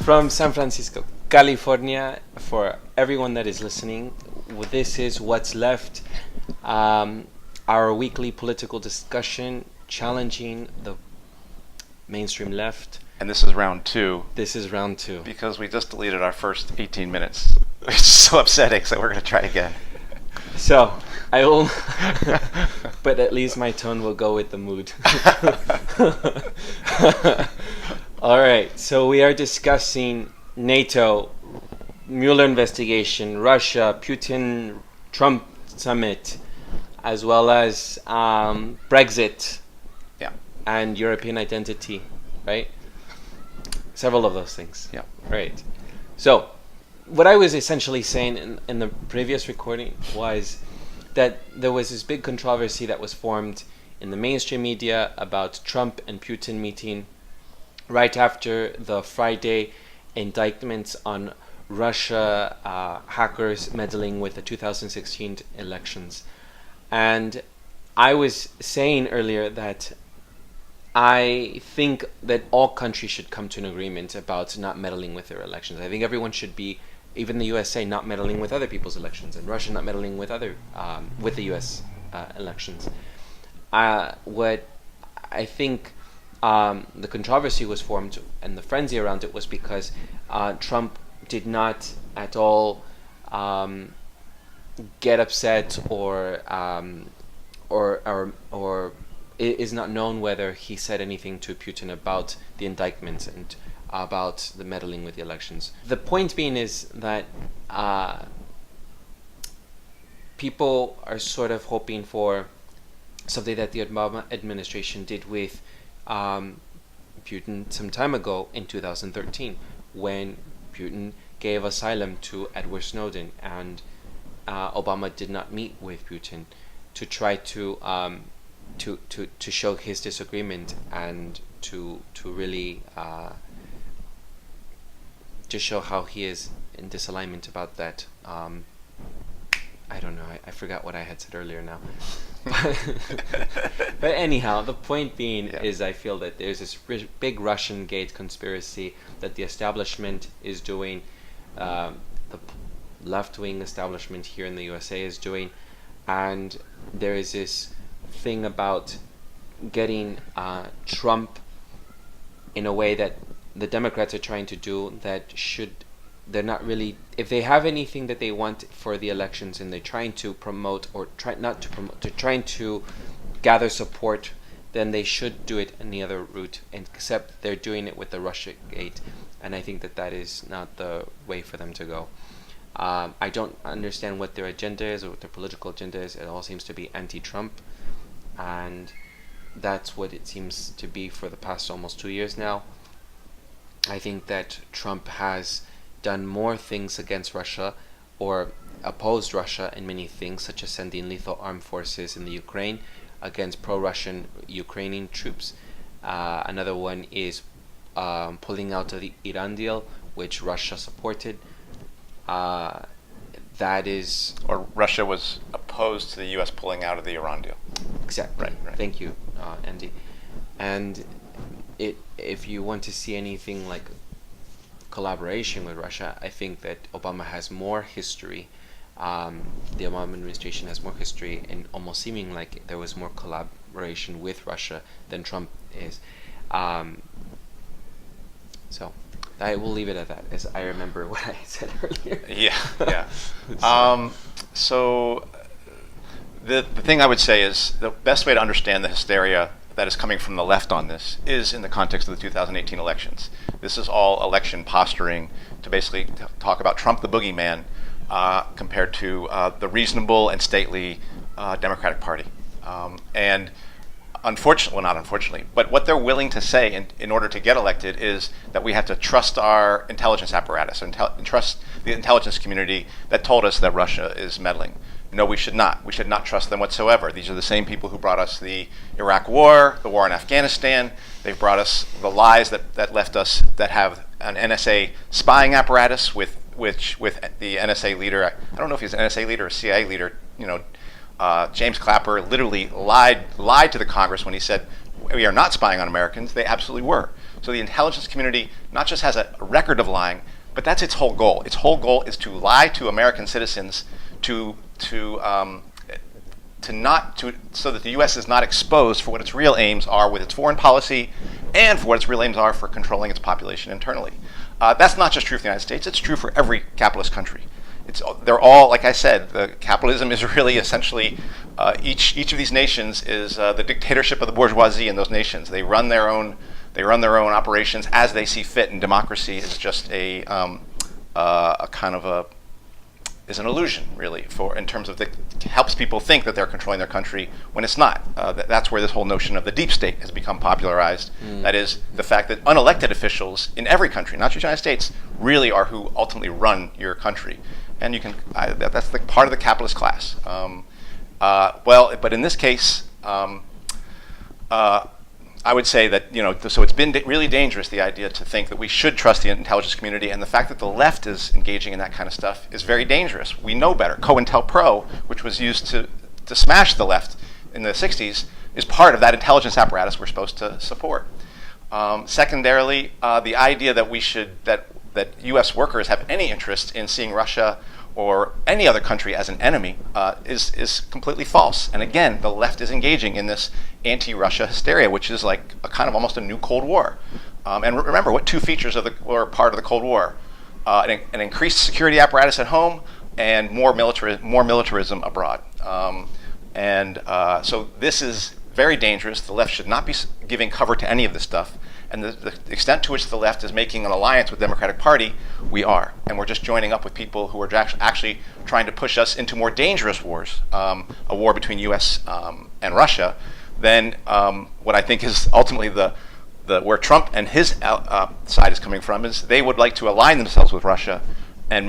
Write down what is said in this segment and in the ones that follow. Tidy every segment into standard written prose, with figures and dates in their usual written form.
From San Francisco, California, for everyone that is listening, this is What's Left, our weekly political discussion challenging the mainstream left. And this is round two. This is round two. Because we just deleted our first 18 minutes. It's so upsetting, so we're going to try again. So, I will, but at least my tone will go with the mood. All right, so we are discussing NATO, Mueller investigation, Russia, Putin, Trump summit, as well as Brexit, and European identity, right? Several of those things. Yeah. Right. So, what I was essentially saying in the previous recording was that there was this big controversy that was formed in the mainstream media about Trump and Putin meeting right after the Friday indictments on Russia hackers meddling with the 2016 elections. And I was saying earlier that I think that all countries should come to an agreement about not meddling with their elections. I think everyone should be, even the USA, not meddling with other people's elections, and Russia not meddling with with the US elections. What I think the controversy was formed and the frenzy around it was because Trump did not at all get upset or it is not known whether he said anything to Putin about the indictments and about the meddling with the elections. The point being is that people are sort of hoping for something that the Obama administration did with Putin some time ago in 2013, when Putin gave asylum to Edward Snowden, and Obama did not meet with Putin to try to show his disagreement and to really to show how he is in disalignment about that. I don't know. I forgot what I had said earlier now. But anyhow, the point being is I feel that there's this big Russian Gate conspiracy that the establishment is doing, the left-wing establishment here in the USA is doing, and there is this thing about getting Trump in a way that the Democrats are trying to do they're not really, if they have anything that they want for the elections and they're trying to promote or they're trying to gather support, then they should do it in the other route, except they're doing it with the Russia Gate, and I think that is not the way for them to go. I don't understand what their agenda is or what their political agenda is. It all seems to be anti-Trump, and that's what it seems to be for the past almost 2 years now. I think that Trump has done more things against Russia or opposed Russia in many things, such as sending lethal armed forces in the Ukraine against pro-Russian Ukrainian troops. Another one is pulling out of the Iran deal, which Russia supported. That is... Or Russia was opposed to the U.S. pulling out of the Iran deal. Exactly. Right. Thank you, Andy. And if you want to see anything like collaboration with Russia, I think that Obama has more history. The Obama administration has more history in almost seeming like there was more collaboration with Russia than Trump is. So I will leave it at that, as I remember what I said earlier. Yeah. So the thing I would say is the best way to understand the hysteria that is coming from the left on this is in the context of the 2018 elections. This is all election posturing to basically talk about Trump the boogeyman compared to the reasonable and stately Democratic Party. And unfortunately, well, not unfortunately, but what they're willing to say in order to get elected is that we have to trust our intelligence apparatus and trust the intelligence community that told us that Russia is meddling. No, we should not. We should not trust them whatsoever. These are the same people who brought us the Iraq War, the war in Afghanistan. They've brought us the lies that left us, that have an NSA spying apparatus with the NSA leader. I don't know if he's an NSA leader or CIA leader. James Clapper literally lied to the Congress when he said we are not spying on Americans. They absolutely were. So the intelligence community not just has a record of lying, but that's its whole goal. Its whole goal is to lie to American citizens so that the U.S. is not exposed for what its real aims are with its foreign policy and for what its real aims are for controlling its population internally. That's not just true for the United States, it's true for every capitalist country. They're all, like I said, the capitalism is really essentially, each of these nations is the dictatorship of the bourgeoisie in those nations. They run their own operations as they see fit, and democracy is just a kind of is an illusion, really, in terms of helps people think that they're controlling their country when it's not. That's where this whole notion of the deep state has become popularized. That is the fact that unelected officials in every country, not just the United States, really are who ultimately run your country. And that's the part of the capitalist class. But in this case, I would say that, so it's been really dangerous, the idea to think that we should trust the intelligence community, and the fact that the left is engaging in that kind of stuff is very dangerous. We know better. COINTELPRO, which was used to smash the left in the 60s, is part of that intelligence apparatus we're supposed to support. Secondarily, the idea that that U.S. workers have any interest in seeing Russia or any other country as an enemy is completely false. And again, the left is engaging in this anti-Russia hysteria, which is like a kind of almost a new Cold War. And remember, what two features were part of the Cold War? An increased security apparatus at home and more militarism abroad. So this is very dangerous. The left should not be giving cover to any of this stuff. And the extent to which the left is making an alliance with the Democratic Party, we are. And we're just joining up with people who are actually trying to push us into more dangerous wars, a war between U.S. And Russia, than what I think is ultimately where Trump and his side is coming from, is they would like to align themselves with Russia and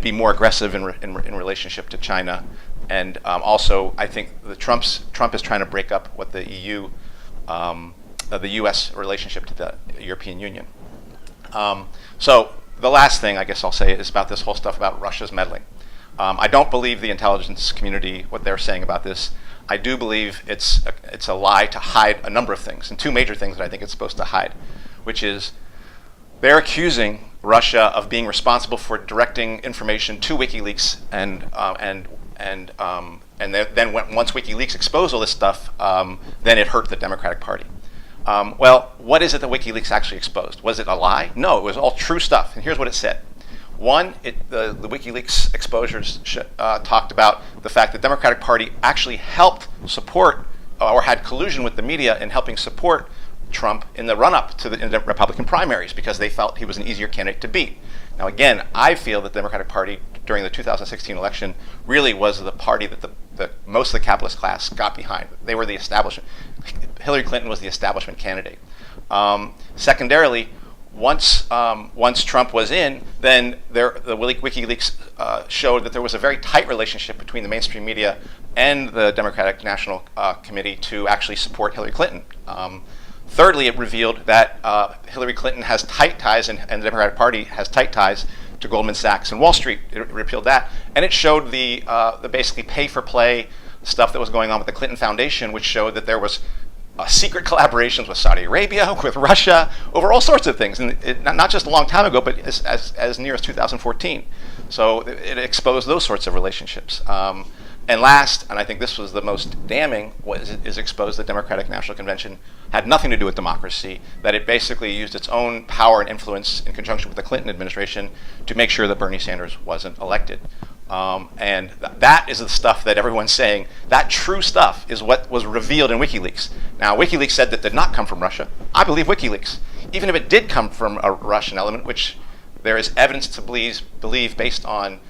be more aggressive in relationship to China. And also, I think Trump is trying to break up what the EU, the U.S. relationship to the European Union. So the last thing I guess I'll say is about this whole stuff about Russia's meddling. I don't believe the intelligence community, what they're saying about this. I do believe it's a lie to hide a number of things, and two major things that I think it's supposed to hide, which is they're accusing Russia of being responsible for directing information to WikiLeaks, and then once WikiLeaks exposed all this stuff, then it hurt the Democratic Party. Well, what is it that WikiLeaks actually exposed? Was it a lie? No, it was all true stuff. And here's what it said. One, the WikiLeaks exposures talked about the fact that the Democratic Party actually helped support or had collusion with the media in helping support Trump in the run-up to the Republican primaries because they felt he was an easier candidate to beat. Now, again, I feel that the Democratic Party during the 2016 election really was the party that most of the capitalist class got behind. They were the establishment. Hillary Clinton was the establishment candidate. Secondarily, once Trump was in, then the WikiLeaks showed that there was a very tight relationship between the mainstream media and the Democratic National Committee to actually support Hillary Clinton. Thirdly, it revealed that Hillary Clinton has tight ties, and the Democratic Party has tight ties to Goldman Sachs and Wall Street. It revealed that, and it showed the basically pay-for-play stuff that was going on with the Clinton Foundation, which showed that there was secret collaborations with Saudi Arabia, with Russia, over all sorts of things, and not just a long time ago, but as near as 2014. So it exposed those sorts of relationships. And last, and I think this was the most damning, is exposed the Democratic National Convention had nothing to do with democracy, that it basically used its own power and influence in conjunction with the Clinton administration to make sure that Bernie Sanders wasn't elected. And that is the stuff that everyone's saying, that true stuff is what was revealed in WikiLeaks. Now, WikiLeaks said that did not come from Russia. I believe WikiLeaks. Even if it did come from a Russian element, which there is evidence to believe based on,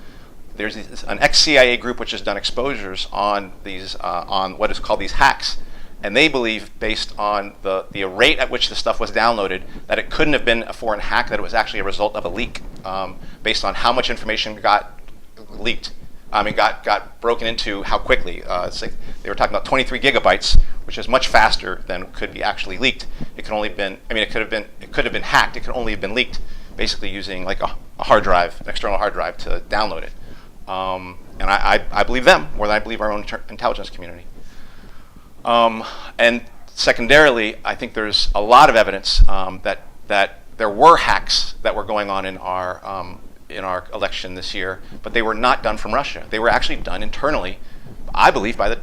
there's an ex-CIA group which has done exposures on these, on what is called these hacks. And they believe, based on the rate at which the stuff was downloaded, that it couldn't have been a foreign hack, that it was actually a result of a leak, based on how much information got leaked. Got broken into how quickly. It's like they were talking about 23 gigabytes, which is much faster than could be actually leaked. It could only been, it could have been hacked. It could only have been leaked, basically using like a hard drive, an external hard drive, to download it. And I believe them more than I believe our own intelligence community. And secondarily, I think there's a lot of evidence that that there were hacks that were going on in our election this year, but they were not done from Russia. They were actually done internally, I believe, by the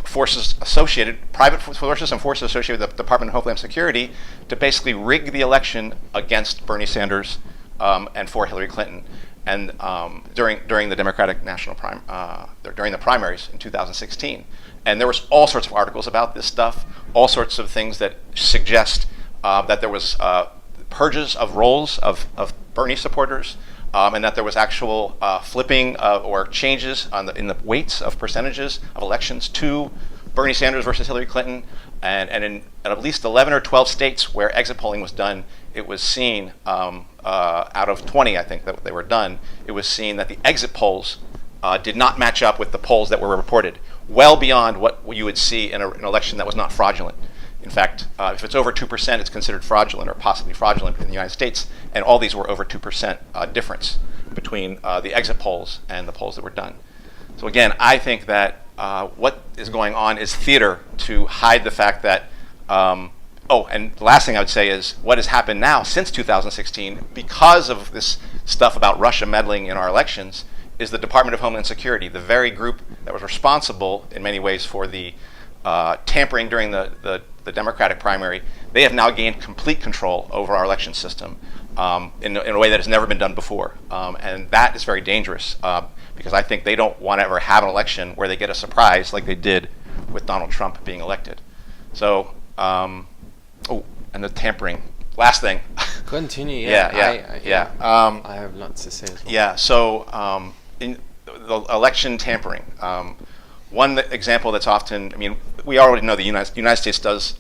forces associated, private forces and forces associated with the Department of Homeland Security, to basically rig the election against Bernie Sanders and for Hillary Clinton, and during the Democratic during the primaries in 2016. And there was all sorts of articles about this stuff, all sorts of things that suggest that there was purges of rolls of Bernie supporters, and that there was actual flipping or changes in the weights of percentages of elections to Bernie Sanders versus Hillary Clinton. And in at least 11 or 12 states where exit polling was done, it was seen, out of 20, I think, that they were done, it was seen that the exit polls did not match up with the polls that were reported, well beyond what you would see in an election that was not fraudulent. In fact, if it's over 2%, it's considered fraudulent or possibly fraudulent in the United States, and all these were over 2% difference between the exit polls and the polls that were done. So again, I think that what is going on is theater to hide the fact that, and the last thing I would say is what has happened now since 2016, because of this stuff about Russia meddling in our elections, is the Department of Homeland Security, the very group that was responsible in many ways for the tampering during the Democratic primary. They have now gained complete control over our election system in a way that has never been done before. And that is very dangerous because I think they don't want to ever have an election where they get a surprise like they did with Donald Trump being elected. So, and the tampering. Last thing. Continue. Yeah. I have lots to say as well. Yeah. So, in the election tampering. One example that's often, we already know the United States does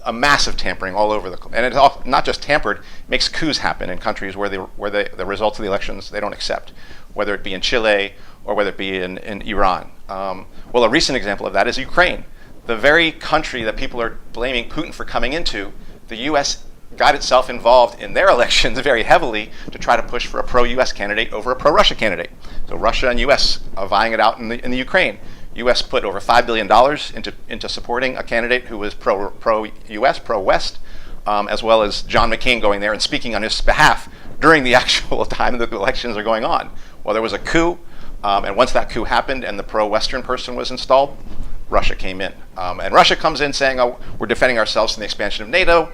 a massive tampering all over and it's not just tampered, it makes coups happen in countries where the results of the elections they don't accept, whether it be in Chile or whether it be in Iran. Well, a recent example of that is Ukraine, the very country that people are blaming Putin for coming into. The U.S. got itself involved in their elections very heavily to try to push for a pro-U.S. candidate over a pro-Russia candidate. So Russia and U.S. are vying it out in the Ukraine. U.S. put over $5 billion into supporting a candidate who was pro-U.S., pro-West, as well as John McCain going there and speaking on his behalf during the actual time that the elections are going on. Well, there was a coup, and once that coup happened and the pro-Western person was installed, Russia came in. And Russia comes in saying, oh, we're defending ourselves from the expansion of NATO.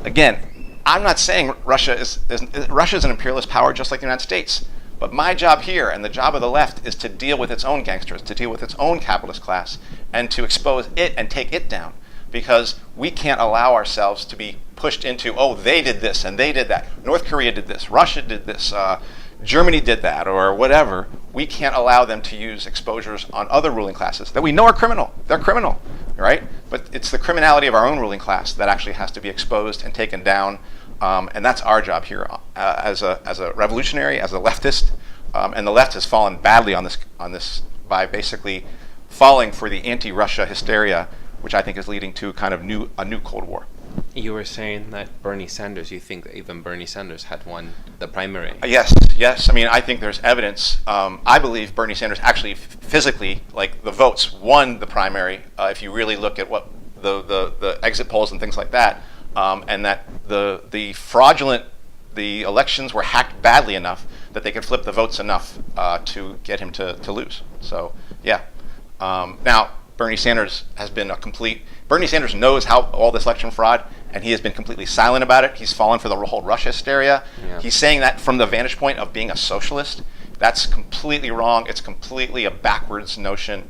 Again, I'm not saying Russia is an imperialist power just like the United States. But my job here and the job of the left is to deal with its own gangsters, to deal with its own capitalist class, and to expose it and take it down. Because we can't allow ourselves to be pushed into, oh, they did this and they did that. North Korea did this, Russia did this, Germany did that, or whatever. We can't allow them to use exposures on other ruling classes that we know are criminal. They're criminal, right? But it's the criminality of our own ruling class that actually has to be exposed and taken down. And that's our job here as a revolutionary, as a leftist, and the left has fallen badly on this by basically falling for the anti-Russia hysteria, which I think is leading to kind of a new Cold War. You were saying that Bernie Sanders, you think that even Bernie Sanders had won the primary? Yes. I think there's evidence. I believe Bernie Sanders actually physically, like the votes, won the primary. If you really look at what the exit polls and things like that. And that the elections were hacked badly enough that they could flip the votes enough to get him to lose. So, yeah. Now, Bernie Sanders Bernie Sanders knows how all this election fraud, and he has been completely silent about it. He's fallen for the whole Russia hysteria. Yeah. He's saying that from the vantage point of being a socialist. That's completely wrong. It's completely a backwards notion.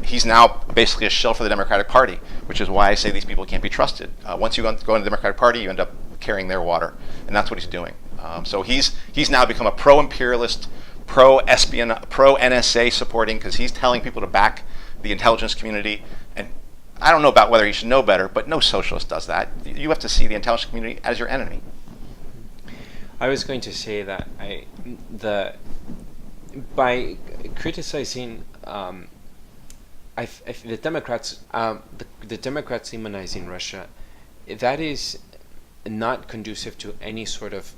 He's now basically a shill for the Democratic Party, which is why I say these people can't be trusted. Once you go into the Democratic Party, you end up carrying their water, and that's what he's doing. So he's now become a pro-imperialist, pro-espionage, pro-NSA supporting, because he's telling people to back the intelligence community. And I don't know about whether he should know better, but no socialist does that. You have to see the intelligence community as your enemy. I was going to say that by criticizing the Democrats, the Democrats demonizing Russia, that is not conducive to any sort of.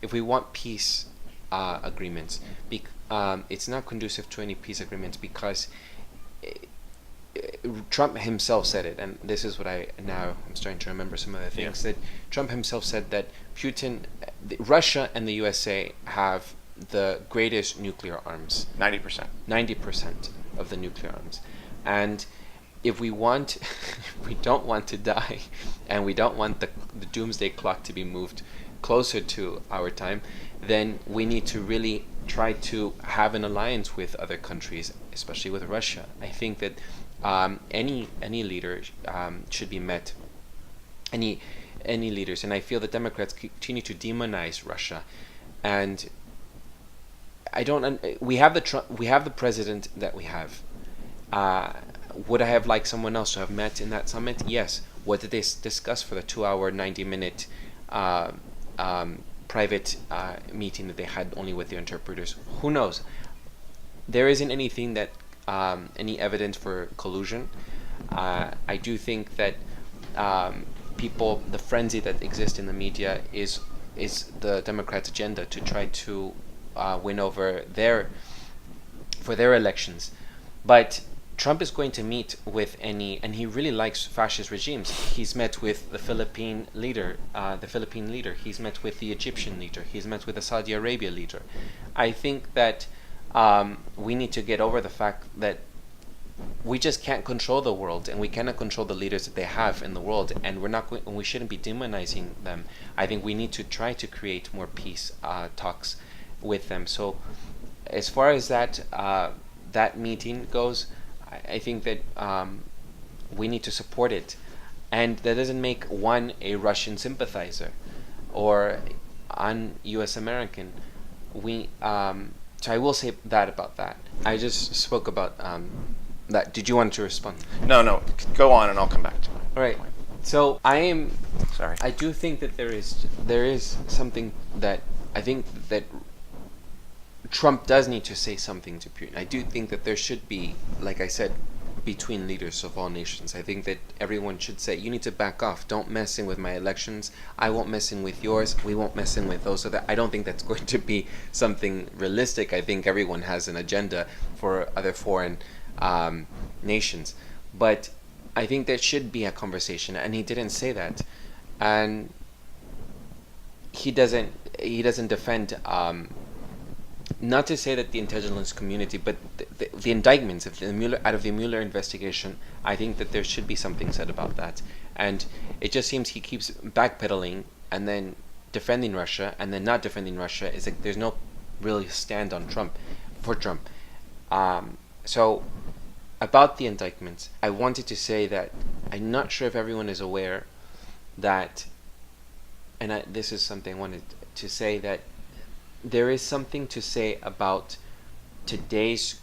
If we want peace agreements, it's not conducive to any peace agreements because Trump himself said it, and this is what I'm starting to remember some of the things that Trump himself said, that Russia and the USA have the greatest nuclear arms. 90%. 90% of the nuclear arms. And if we don't want to die, and we don't want the doomsday clock to be moved closer to our time, then we need to really try to have an alliance with other countries, especially with Russia. I think that any leader should be met. Any leaders, and I feel that Democrats continue to demonize Russia, and we have the president that we have. Would I have liked someone else to have met in that summit? Yes. What did they discuss for the 2-hour, 90-minute private meeting that they had only with the interpreters? Who knows? There isn't anything that any evidence for collusion. I do think that the frenzy that exists in the media is the Democrats' agenda to try to win over for their elections. But Trump is going to meet with and he really likes fascist regimes. He's met with the Philippine leader. He's met with the Egyptian leader. He's met with the Saudi Arabia leader. I think that we need to get over the fact that we just can't control the world, and we cannot control the leaders that they have in the world, and we shouldn't be demonizing them. I think we need to try to create more peace talks with them. So, as far as that meeting goes, I think that we need to support it, and that doesn't make one a Russian sympathizer or an U.S. American. So I will say that about that. I just spoke about that. Did you want to respond? No. Go on, and I'll come back to it. All right. So I do think that there is something that I think that Trump does need to say something to Putin. I do think that there should be, like I said, between leaders of all nations. I think that everyone should say, you need to back off. Don't mess in with my elections. I won't mess in with yours. We won't mess in with those. I don't think that's going to be something realistic. I think everyone has an agenda for other foreign nations. But I think there should be a conversation, and he didn't say that. And he doesn't defend... not to say that the intelligence community, but the indictments of out of the Mueller investigation, I think that there should be something said about that. And it just seems he keeps backpedaling and then defending Russia and then not defending Russia. It's like there's no really stand on for Trump. So about the indictments, I wanted to say that I'm not sure if everyone is aware that, and this is something I wanted to say, that there is something to say about today's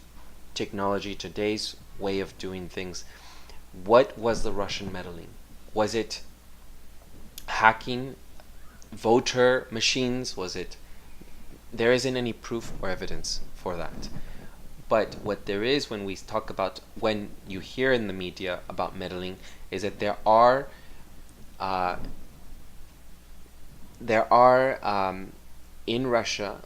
technology, today's way of doing things. What was the Russian meddling? Was it hacking voter machines? There isn't any proof or evidence for that. But what there is when you hear in the media about meddling is that there are in Russia,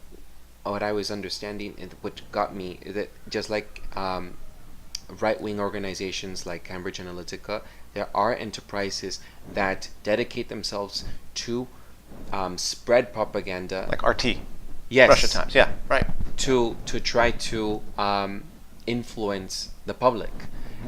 what I was understanding, and what got me, is that just like right-wing organizations like Cambridge Analytica, there are enterprises that dedicate themselves to spread propaganda. Like RT. Yes. Russia Times. Yeah, right. To try to influence the public.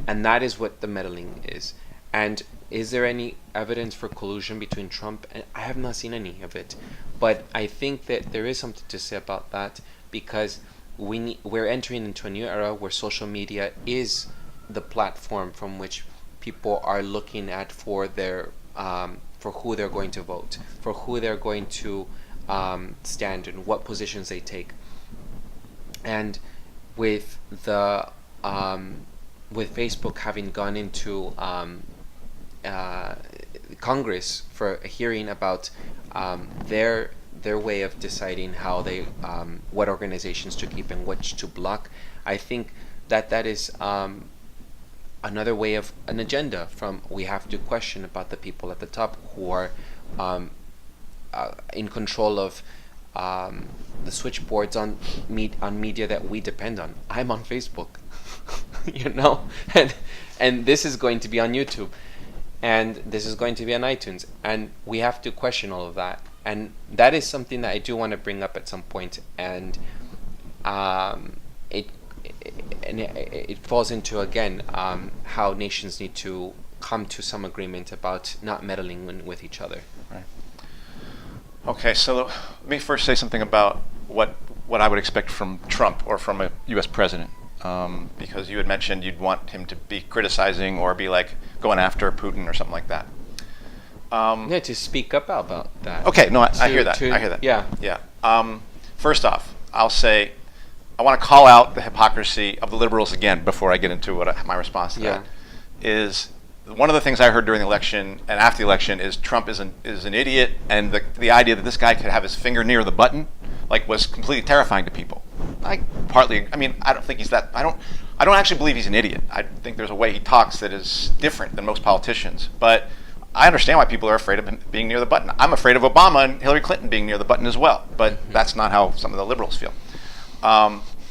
And that is what the meddling is. And is there any evidence for collusion between Trump and... I have not seen any of it. But I think that there is something to say about that, because we're entering into a new era where social media is the platform from which people are looking at for who they're going to vote, for who they're going to stand and what positions they take. And with Facebook having gone into Congress for a hearing about their way of deciding how they what organizations to keep and which to block, I think that is another way of an agenda. We have to question about the people at the top who are in control of the switchboards on media that we depend on. I'm on Facebook. you know, and this is going to be on YouTube, and this is going to be on iTunes, and we have to question all of that, and that is something that I do want to bring up at some point, and it falls into again how nations need to come to some agreement about not meddling with each other. Right. Okay, so let me first say something about what I would expect from Trump or from a U.S. president, because you had mentioned you'd want him to be criticizing or be like going after Putin or something like that. Yeah, to speak up about that. Okay, no, I hear that. I hear that. Yeah. Yeah. First off, I'll say I want to call out the hypocrisy of the liberals again before I get into what my response to that is. One of the things I heard during the election and after the election is Trump is an idiot, and the idea that this guy could have his finger near the button, like, was completely terrifying to people. I don't think he's that. I don't actually believe he's an idiot. I think there's a way he talks that is different than most politicians. But I understand why people are afraid of him being near the button. I'm afraid of Obama and Hillary Clinton being near the button as well. But that's not how some of the liberals feel.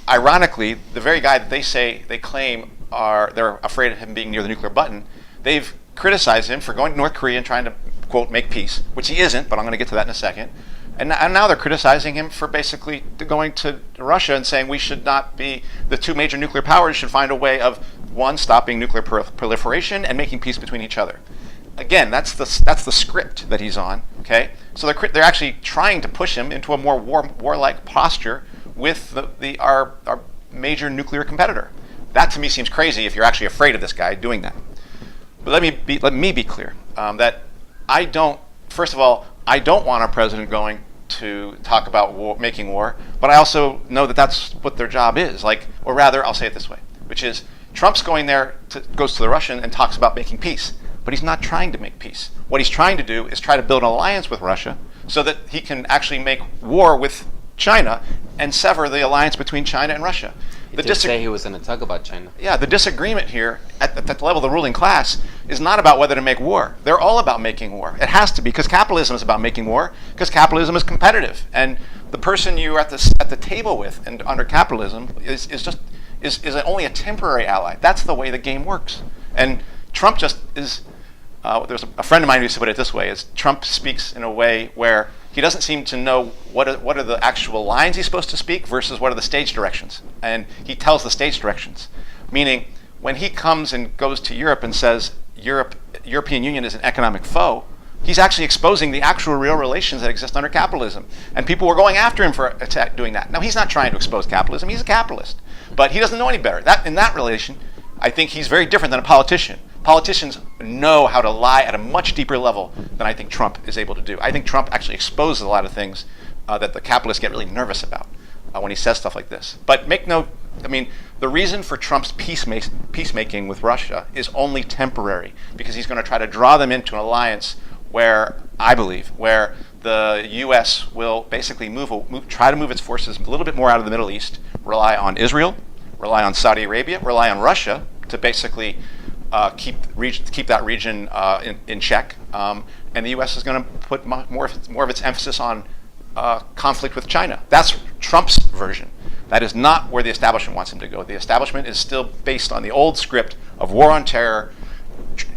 Ironically, the very guy that they claim they're afraid of him being near the nuclear button, they've criticized him for going to North Korea and trying to, quote, make peace, which he isn't, but I'm going to get to that in a second. And now they're criticizing him for basically going to Russia and saying we should not be, the two major nuclear powers should find a way of, one, stopping nuclear proliferation and making peace between each other. Again, that's the script that he's on, okay? So they're actually trying to push him into a more warlike posture with our major nuclear competitor. That to me seems crazy if you're actually afraid of this guy doing that. But let me be clear that first of all, I don't want our president going to talk about making war, but I also know that that's what their job is. Or rather, I'll say it this way, which is Trump's going there, goes to the Russian and talks about making peace, but he's not trying to make peace. What he's trying to do is try to build an alliance with Russia so that he can actually make war with China and sever the alliance between China and Russia. He did say he was going to talk about China. Yeah, the disagreement here at the level of the ruling class is not about whether to make war. They're all about making war. It has to be, because capitalism is about making war, because capitalism is competitive. And the person you're at the table with and under capitalism is only a temporary ally. That's the way the game works. And Trump just is, there's a friend of mine who used to put it this way, is Trump speaks in a way where he doesn't seem to know what are the actual lines he's supposed to speak versus what are the stage directions. And he tells the stage directions. Meaning, when he comes and goes to Europe and says European Union is an economic foe, he's actually exposing the actual real relations that exist under capitalism. And people were going after him for doing that. Now, he's not trying to expose capitalism. He's a capitalist. But he doesn't know any better. In that relation, I think he's very different than a politician. Politicians know how to lie at a much deeper level than I think Trump is able to do. I think Trump actually exposes a lot of things that the capitalists get really nervous about when he says stuff like this. But the reason for Trump's peacemaking with Russia is only temporary, because he's going to try to draw them into an alliance where the U.S. will basically try to move its forces a little bit more out of the Middle East, rely on Israel, rely on Saudi Arabia, rely on Russia to basically keep that region in check, and the U.S. is going to put more of its emphasis on conflict with China. That's Trump's version. That is not where the establishment wants him to go. The establishment is still based on the old script of war on terror,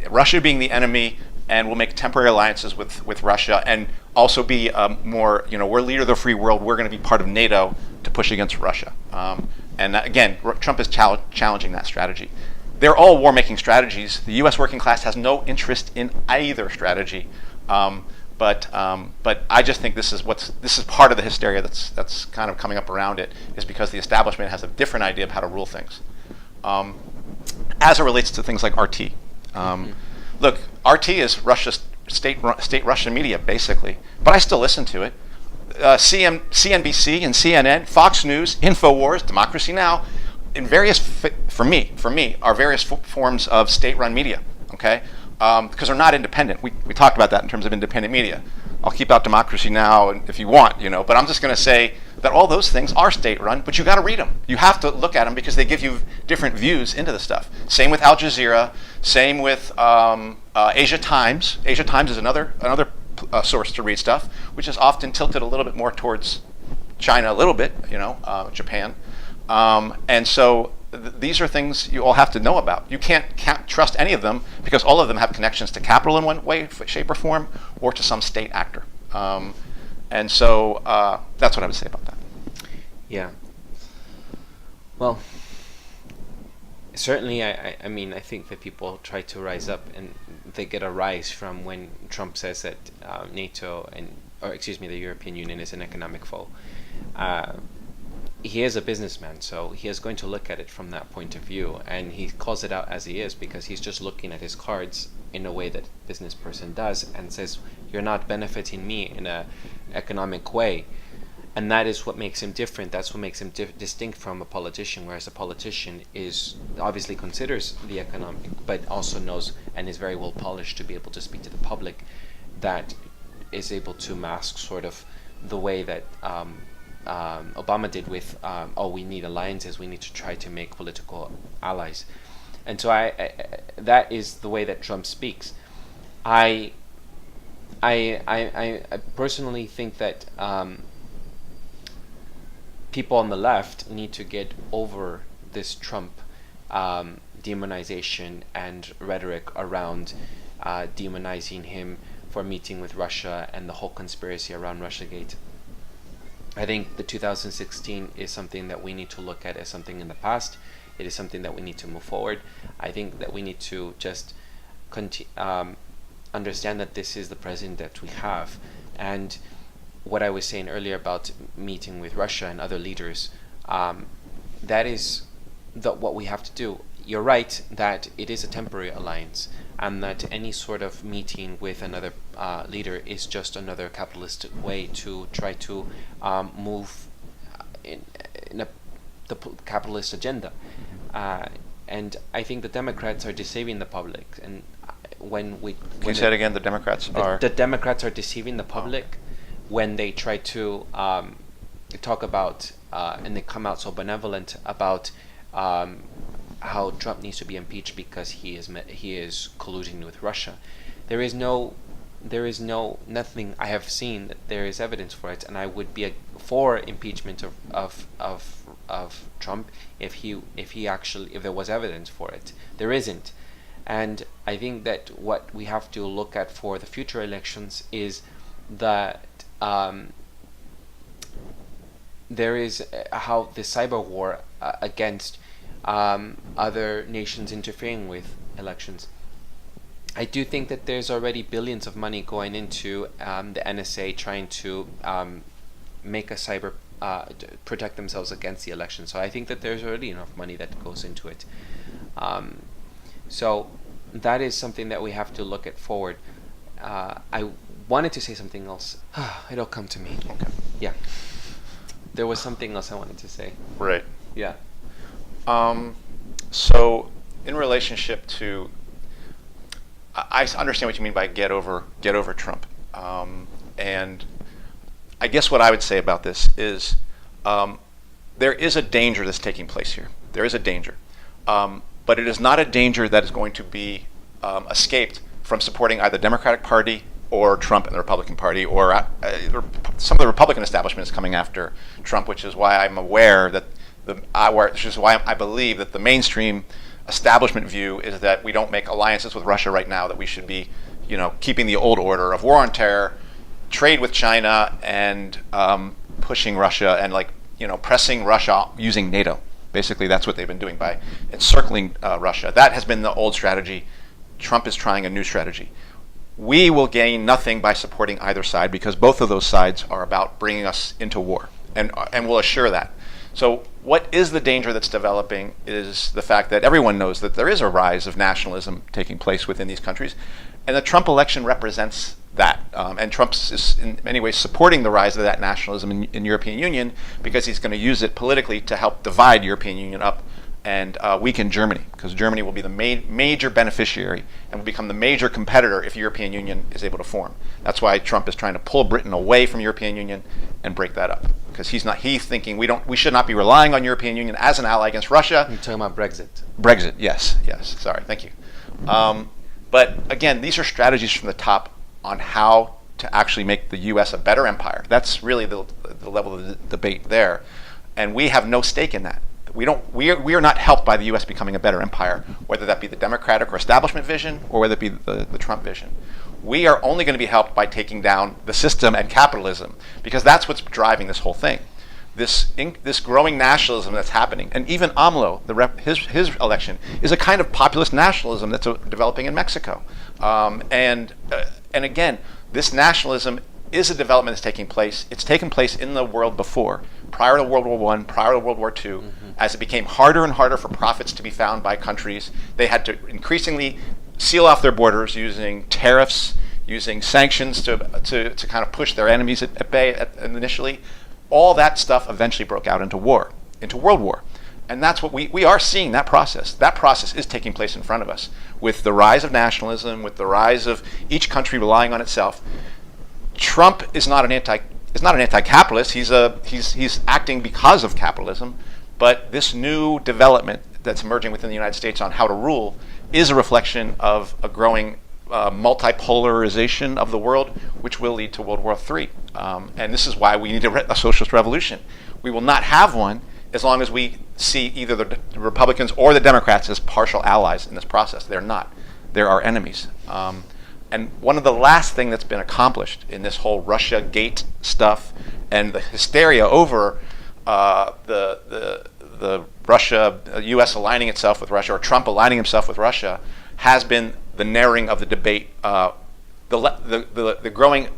Russia being the enemy, and we'll make temporary alliances with Russia, and also be more, we're leader of the free world, we're going to be part of NATO to push against Russia. And again, Trump is challenging that strategy. They're all war-making strategies. The U.S. working class has no interest in either strategy, but I just think this is part of the hysteria that's kind of coming up around it, is because the establishment has a different idea of how to rule things, as it relates to things like RT. Look, RT is Russia's state Russian media basically, but I still listen to it. CNBC and CNN, Fox News, InfoWars, Democracy Now, in various, for me, are various forms of state-run media, okay? Because they're not independent. We talked about that in terms of independent media. I'll keep out Democracy Now if you want, but I'm just going to say that all those things are state-run, but you got to read them. You have to look at them because they give you different views into the stuff. Same with Al Jazeera. Same with Asia Times. Asia Times is another source to read stuff, which is often tilted a little bit more towards China, a little bit, Japan. And so these are things you all have to know about. You can't trust any of them because all of them have connections to capital in one way, shape, or form, or to some state actor. And so that's what I would say about that. Yeah. Well, certainly, I mean, I think that people try to rise up, and they get a rise from when Trump says that NATO the European Union is an economic foe. He is a businessman, so he is going to look at it from that point of view, and he calls it out as he is because he's just looking at his cards in a way that a business person does and says, you're not benefiting me in an economic way. And that is what makes him different. That's what makes him distinct from a politician, whereas a politician obviously considers the economic, but also knows and is very well polished to be able to speak to the public, that is able to mask sort of the way that Obama did with, we need alliances, we need to try to make political allies. And so that is the way that Trump speaks. I personally think that people on the left need to get over this Trump demonization and rhetoric around demonizing him for meeting with Russia and the whole conspiracy around Russiagate. I think the 2016 is something that we need to look at as something in the past. It is something that we need to move forward. I think that we need to just understand that this is the president that we have. And what I was saying earlier about meeting with Russia and other leaders, that is what we have to do. You're right that it is a temporary alliance, and that any sort of meeting with another leader is just another capitalist way to try to move in the capitalist agenda. And I think the Democrats are deceiving the public. And Can you say it again? The Democrats are... The Democrats are deceiving the public when they try to talk about, and they come out so benevolent about how Trump needs to be impeached because he is colluding with Russia. There is nothing I have seen that there is evidence for it, and I would be for impeachment of Trump if there was evidence for it. There isn't. And I think that what we have to look at for the future elections is that there is how the cyber war against other nations interfering with elections. I do think that there's already billions of money going into the NSA trying to make a cyber protect themselves against the election. So I think that there's already enough money that goes into it. So that is something that we have to look at forward. I wanted to say something else. It'll come to me. Okay. Yeah. There was something else I wanted to say. Right. Yeah. So in relationship to, I understand what you mean by get over Trump. And I guess what I would say about this is there is a danger that's taking place here. There is a danger. But it is not a danger that is going to be escaped from supporting either the Democratic Party or Trump and the Republican Party, or some of the Republican establishment is coming after Trump, which is why I'm aware that which is why I believe that the mainstream establishment view is that we don't make alliances with Russia right now, that we should be, keeping the old order of war on terror, trade with China, and pushing Russia and pressing Russia using NATO. Basically, that's what they've been doing by encircling Russia. That has been the old strategy. Trump is trying a new strategy. We will gain nothing by supporting either side because both of those sides are about bringing us into war, and we'll assure that. So what is the danger that's developing is the fact that everyone knows that there is a rise of nationalism taking place within these countries, and the Trump election represents that. And Trump is in many ways supporting the rise of that nationalism in European Union because he's going to use it politically to help divide European Union up and weaken Germany, because Germany will be the major beneficiary and will become the major competitor if European Union is able to form. That's why Trump is trying to pull Britain away from European Union and break that up, because he's thinking we should not be relying on European Union as an ally against Russia. You're talking about Brexit. Brexit, yes. Sorry, thank you. But again, these are strategies from the top on how to actually make the U.S. a better empire. That's really the level of the debate there. And we have no stake in that. we are not helped by the U.S. becoming a better empire, whether that be the Democratic or establishment vision, or whether it be the Trump vision. We are only going to be helped by taking down the system and capitalism, because that's what's driving this whole thing. This growing nationalism that's happening, and even AMLO, his election, is a kind of populist nationalism that's developing in Mexico. And again, this nationalism is a development that's taking place. It's taken place in the world before, prior to World War I, prior to World War II. As it became harder and harder for profits to be found by countries, they had to increasingly seal off their borders using tariffs, using sanctions to kind of push their enemies at bay initially. All that stuff eventually broke out into war, into World War. And that's what we are seeing, that process. That process is taking place in front of us with the rise of nationalism, with the rise of each country relying on itself. Trump is not an anti-capitalist. He's acting because of capitalism. But this new development that's emerging within the United States on how to rule is a reflection of a growing multipolarization of the world, which will lead to World War III. And this is why we need a socialist revolution. We will not have one as long as we see either the Republicans or the Democrats as partial allies in this process. They're not. They're our enemies. And one of the last thing that's been accomplished in this whole Russia Gate stuff and the hysteria over the Russia, U.S. aligning itself with Russia, or Trump aligning himself with Russia, has been the narrowing of the debate, the growing,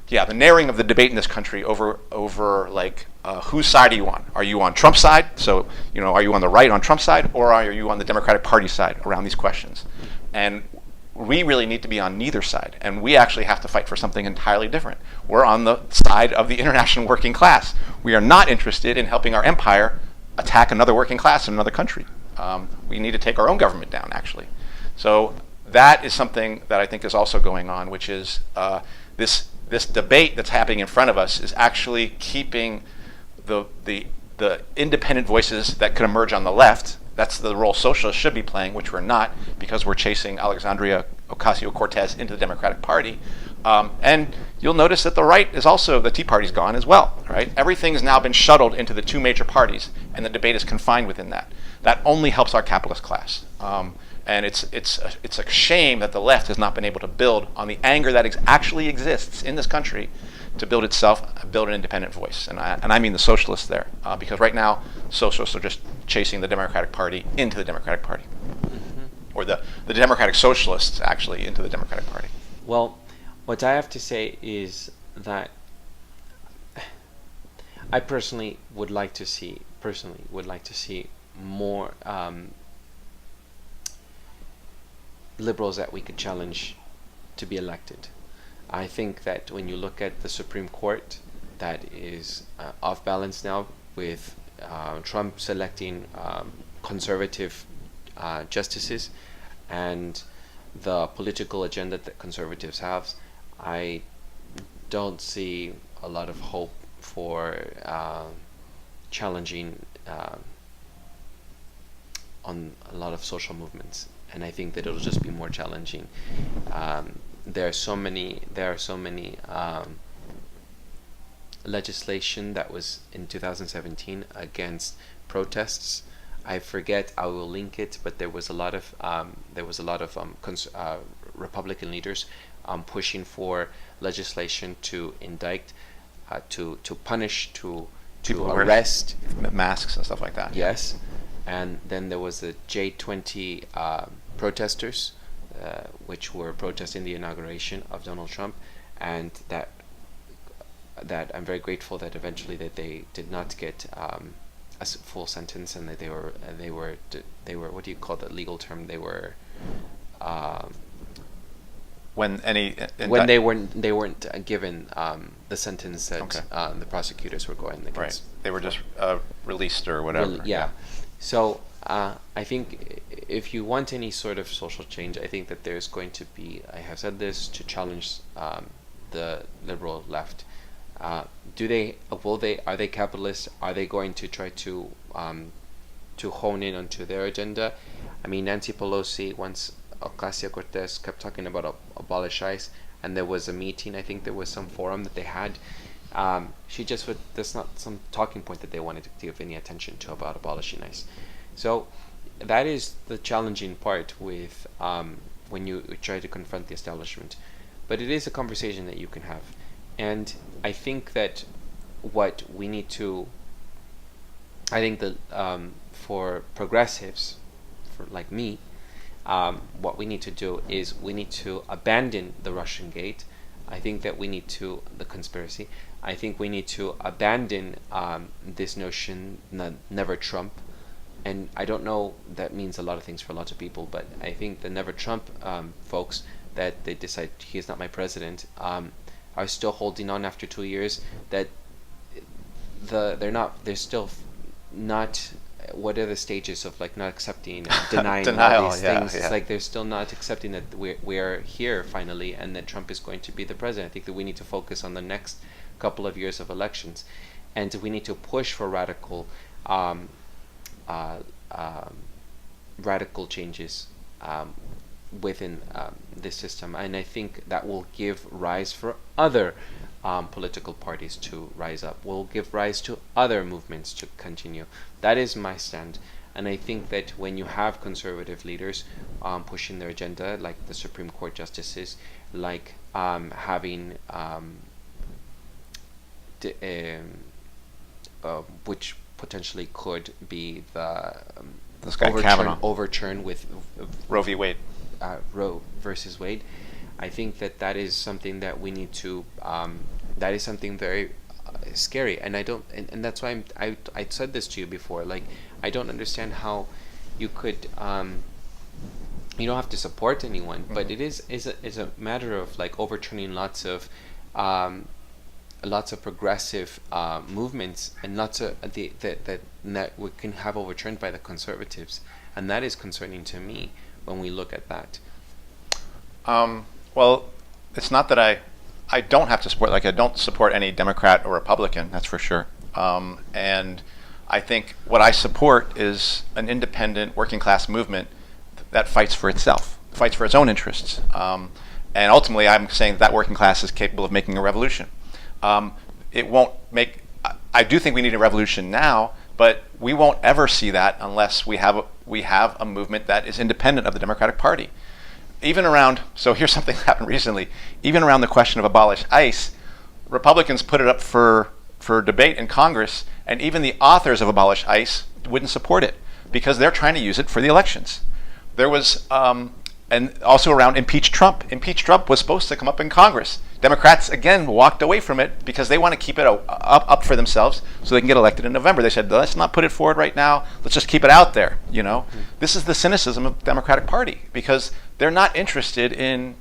the narrowing of the debate in this country over like whose side are you on? Are you on Trump's side? So are you on the right on Trump's side, or are you on the Democratic Party side around these questions? And we really need to be on neither side, and we actually have to fight for something entirely different. We're on the side of the international working class. We are not interested in helping our empire attack another working class in another country. We need to take our own government down, actually. So that is something that I think is also going on, which is this debate that's happening in front of us is actually keeping the independent voices that could emerge on the left. That's the role socialists should be playing, which we're not, because we're chasing Alexandria Ocasio-Cortez into the Democratic Party. And you'll notice that the right is also, the Tea Party's gone as well, right? Everything's now been shuttled into the two major parties, and the debate is confined within that. That only helps our capitalist class. And it's a shame that the left has not been able to build on the anger that actually exists in this country to build an independent voice. And I mean the socialists there, because right now socialists are just chasing the Democratic Party into the Democratic Party, or the Democratic Socialists actually into the Democratic Party. Well, what I have to say is that I personally would like to see more liberals that we could challenge to be elected. I think that when you look at the Supreme Court, that is off balance now, with Trump selecting conservative justices and the political agenda that conservatives have. I don't see a lot of hope for challenging on a lot of social movements, and I think that it'll just be more challenging. There are so many legislation that was in 2017 against protests. I forget, I will link it, but there was a lot of Republican leaders pushing for legislation to indict, to punish, to arrest, masks and stuff like that. Yes, and then there was the J20 protesters, which were protesting the inauguration of Donald Trump, and that I'm very grateful that eventually that they did not get a full sentence, and that they were what do you call the legal term? They were when they weren't given the sentence that the prosecutors were going against. Right. They were just released or whatever. Yeah. So I think if you want any sort of social change, I think that there's going to be, I have said this, to challenge the liberal left. Are they capitalists? Are they going to try to hone in onto their agenda? I mean, Nancy Pelosi, once Ocasio-Cortez kept talking about Abolish ICE, and there was a meeting, I think there was some forum that they had That's not some talking point that they wanted to give any attention to about abolishing ICE. So that is the challenging part with when you try to confront the establishment. But it is a conversation that you can have. And I think that what we need to, I think that for progressives, for like me, what we need to do is we need to abandon the Russian gate. I think that we need to, the conspiracy, I think we need to abandon this notion, never Trump. And I don't know, that means a lot of things for a lot of people, but I think the never Trump folks, that they decide he is not my president, are still holding on after 2 years, that they're still not, what are the stages of like not accepting, denying all these things? It's like they're still not accepting that we're here finally, and that Trump is going to be the president. I think that we need to focus on the next couple of years of elections, and we need to push for radical changes within this system, and I think that will give rise for other political parties to rise up, will give rise to other movements to continue. That is my stand. And I think that when you have conservative leaders pushing their agenda, like the Supreme Court justices, like having which potentially could be the this guy Kavanaugh overturn with Roe v. Wade, Roe versus Wade. I think that is something that we need to. That is something very scary, and I don't, and that's why I said this to you before. Like, I don't understand how you could. You don't have to support anyone, but it is a matter of like overturning lots of progressive movements, and lots of that we can have overturned by the conservatives, and that is concerning to me when we look at that. Well, it's not that I don't have to support, like I don't support any Democrat or Republican, that's for sure. And I think what I support is an independent working class movement that fights for itself, fights for its own interests. And ultimately I'm saying that working class is capable of making a revolution. It won't make, I do think we need a revolution now, but we won't ever see that unless we have a movement that is independent of the Democratic Party. Even around, so here's something that happened recently, even around the question of abolish ICE, Republicans put it up for debate in Congress, and even the authors of abolish ICE wouldn't support it because they're trying to use it for the elections. There was, and also around impeach Trump. Impeach Trump was supposed to come up in Congress. Democrats, again, walked away from it because they want to keep it up for themselves so they can get elected in November. They said, let's not put it forward right now. Let's just keep it out there, you know. Mm-hmm. This is the cynicism of the Democratic Party because they're not interested in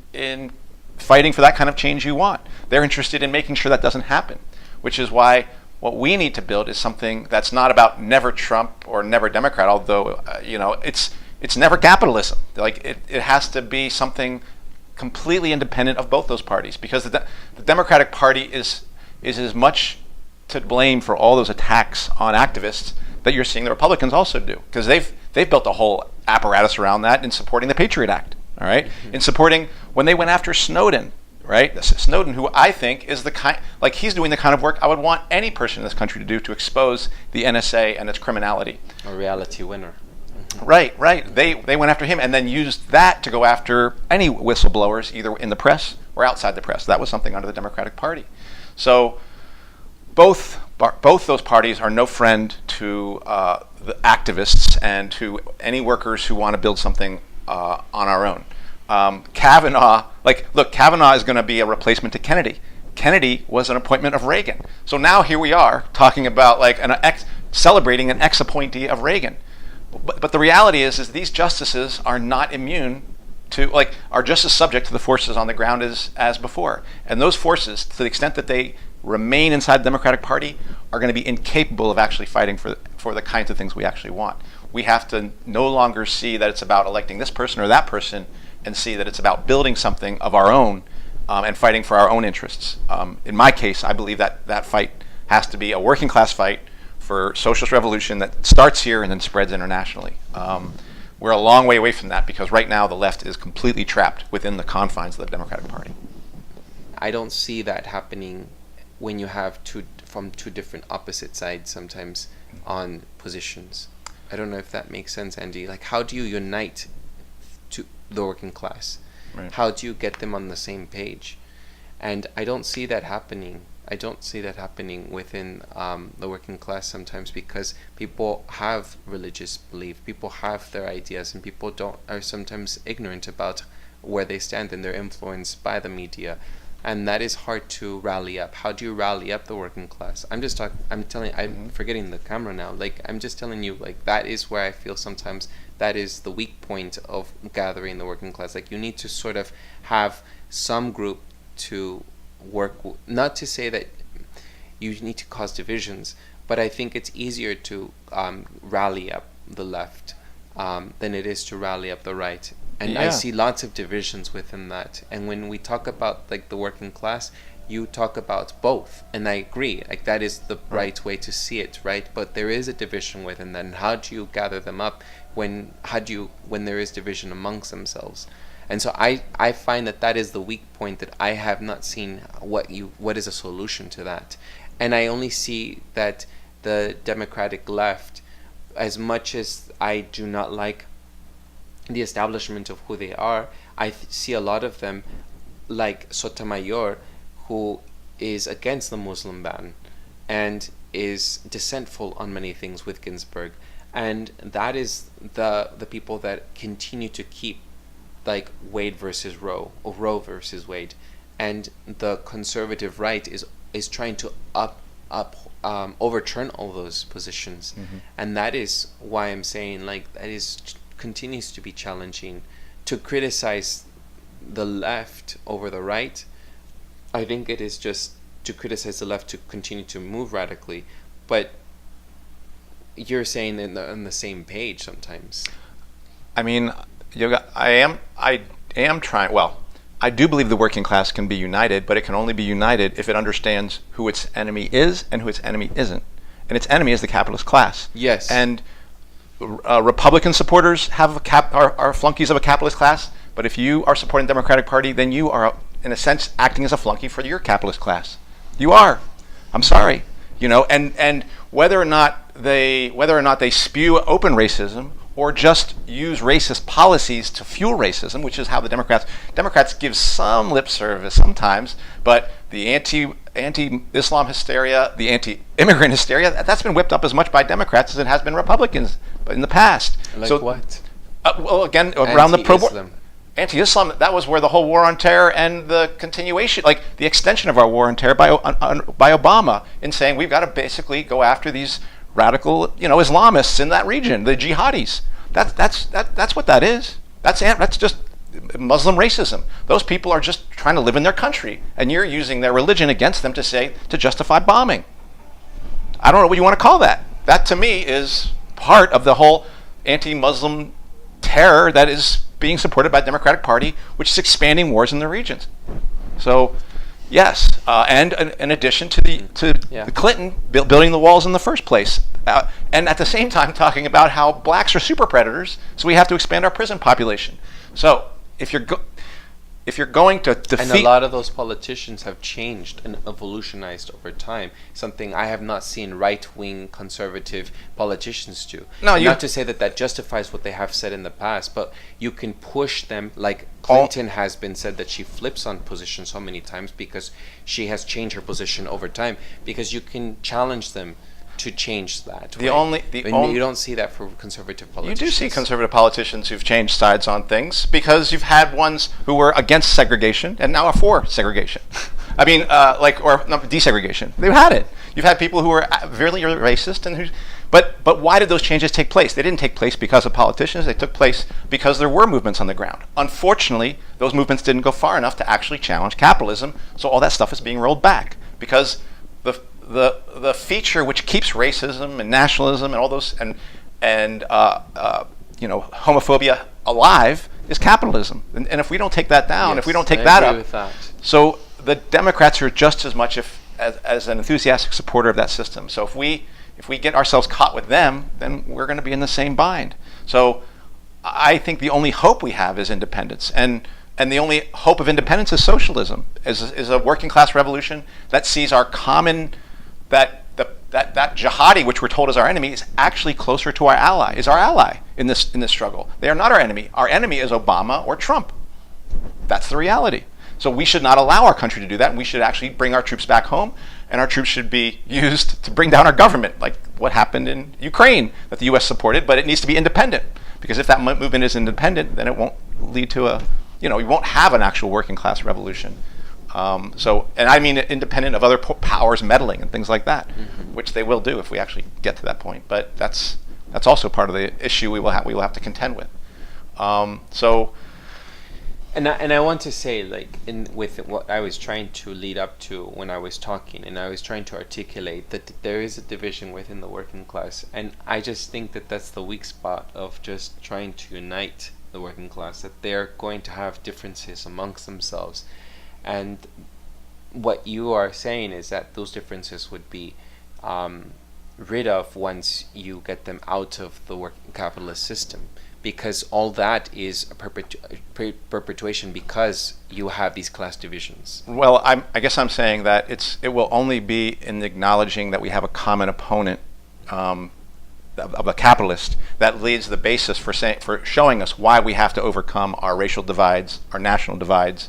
fighting for that kind of change you want. They're interested in making sure that doesn't happen, which is why what we need to build is something that's not about never Trump or never Democrat, although, you know, it's never capitalism. Like it has to be something completely independent of both those parties, because the Democratic Party is as much to blame for all those attacks on activists that you're seeing the Republicans also do, because they've built a whole apparatus around that in supporting the Patriot Act, all right? Mm-hmm. In supporting when they went after Snowden, right? Snowden, who I think is the kind, like he's doing the kind of work I would want any person in this country to do to expose the NSA and its criminality. A reality winner. Right. They went after him and then used that to go after any whistleblowers, either in the press or outside the press. That was something under the Democratic Party. So both those parties are no friend to the activists and to any workers who want to build something on our own. Kavanaugh, look, Kavanaugh is going to be a replacement to Kennedy. Kennedy was an appointment of Reagan. So now here we are talking about celebrating an ex-appointee of Reagan. But the reality is these justices are not immune to, are just as subject to the forces on the ground as before. And those forces, to the extent that they remain inside the Democratic Party, are going to be incapable of actually fighting for the kinds of things we actually want. We have to no longer see that it's about electing this person or that person, and see that it's about building something of our own and fighting for our own interests. In my case, I believe that fight has to be a working class fight for socialist revolution that starts here and then spreads internationally. We're a long way away from that because right now the left is completely trapped within the confines of the Democratic Party. I don't see that happening when you have from two different opposite sides sometimes on positions. I don't know if that makes sense, Andy. Like, how do you unite to the working class? Right. How do you get them on the same page? And I don't see that happening. I don't see that happening within the working class sometimes, because people have religious belief, people have their ideas, and people are sometimes ignorant about where they stand, and they're influenced by the media, and that is hard to rally up. How do you rally up the working class? I'm forgetting the camera now. Like, I'm just telling you, like, that is where I feel sometimes that is the weak point of gathering the working class. Like, you need to sort of have some group to work not to say that you need to cause divisions, but I think it's easier to rally up the left than it is to rally up the right. And I see lots of divisions within that. And when we talk about like the working class, you talk about both, and I agree, like that is the right way to see it, right? But there is a division within that, and how do you gather them up when there is division amongst themselves? And so I find that is the weak point, that I have not seen what is a solution to that. And I only see that the Democratic left, as much as I do not like the establishment of who they are, I see a lot of them, like Sotomayor, who is against the Muslim ban and is dissentful on many things with Ginsburg. And that is the people that continue to keep like Wade versus Roe, or Roe versus Wade, and the conservative right is trying to overturn all those positions, and that is why I'm saying like continues to be challenging to criticize the left over the right. I think it is just to criticize the left to continue to move radically, but you're saying on the same page sometimes. I mean, I am trying. Well, I do believe the working class can be united, but it can only be united if it understands who its enemy is and who its enemy isn't. And its enemy is the capitalist class. Yes. And Republican supporters are flunkies of a capitalist class. But if you are supporting the Democratic Party, then you are, in a sense, acting as a flunky for your capitalist class. You are. I'm sorry. And whether or not they spew open racism or just use racist policies to fuel racism, which is how the Democrats give some lip service sometimes, but the anti-Islam hysteria, the anti-immigrant hysteria, that's been whipped up as much by Democrats as it has been Republicans in the past. Like so, what? Well, again, around the anti-Islam, that was where the whole war on terror and the continuation, like the extension of our war on terror by Obama, in saying we've got to basically go after these radical, Islamists in that region, the jihadis. That's what that is. That's just Muslim racism. Those people are just trying to live in their country, and you're using their religion against them to justify bombing. I don't know what you want to call that. That to me is part of the whole anti-Muslim terror that is being supported by the Democratic Party, which is expanding wars in the regions. So, yes, and in addition to the Clinton building the walls in the first place, and at the same time talking about how blacks are super predators, so we have to expand our prison population. So if you're going to defeat, and a lot of those politicians have changed and evolutionized over time, something I have not seen right-wing conservative politicians do. Not to say that justifies what they have said in the past, but you can push them, like Clinton has been said that she flips on position so many times because she has changed her position over time, because you can challenge them to change that. You don't see that for conservative politicians. You do see conservative politicians who've changed sides on things, because you've had ones who were against segregation and now are for segregation. I mean, desegregation. They've had it. You've had people who were really racist but why did those changes take place? They didn't take place because of politicians. They took place because there were movements on the ground. Unfortunately, those movements didn't go far enough to actually challenge capitalism, so all that stuff is being rolled back, because the feature which keeps racism and nationalism and all those and homophobia alive is capitalism. And if we don't take that down, if we don't take that up, so the Democrats are just as much as an enthusiastic supporter of that system. So if we get ourselves caught with them, then we're going to be in the same bind. So I think the only hope we have is independence. And And the only hope of independence is socialism, is a working class revolution that sees our common, that jihadi, which we're told is our enemy, is actually closer to our ally, is our ally in this struggle. They are not our enemy. Our enemy is Obama or Trump. That's the reality. So we should not allow our country to do that, and we should actually bring our troops back home, and our troops should be used to bring down our government, like what happened in Ukraine that the U.S. supported, but it needs to be independent. Because if that movement is independent, then it won't lead to you won't have an actual working class revolution. And I mean independent of other powers meddling and things like that, which they will do if we actually get to that point. But that's also part of the issue we will have to contend with. And I want to say, like, with what I was trying to lead up to when I was talking, and I was trying to articulate that there is a division within the working class, and I just think that that's the weak spot of just trying to unite the working class, that they're going to have differences amongst themselves. And what you are saying is that those differences would be rid of once you get them out of the working capitalist system, because all that is a perpetuation because you have these class divisions. Well, I guess I'm saying that it will only be in acknowledging that we have a common opponent of a capitalist that leads the basis for showing us why we have to overcome our racial divides, our national divides,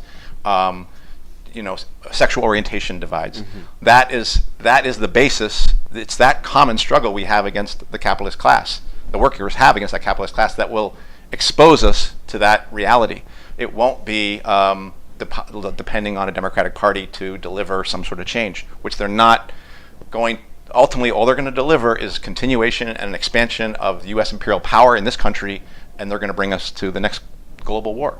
sexual orientation divides. That is the basis. It's that common struggle we have against the capitalist class, the workers have against that capitalist class, that will expose us to that reality. It won't be depending on a Democratic Party to deliver some sort of change, which they're not going. Ultimately, all they're going to deliver is continuation and an expansion of U.S. imperial power in this country, and they're going to bring us to the next global war.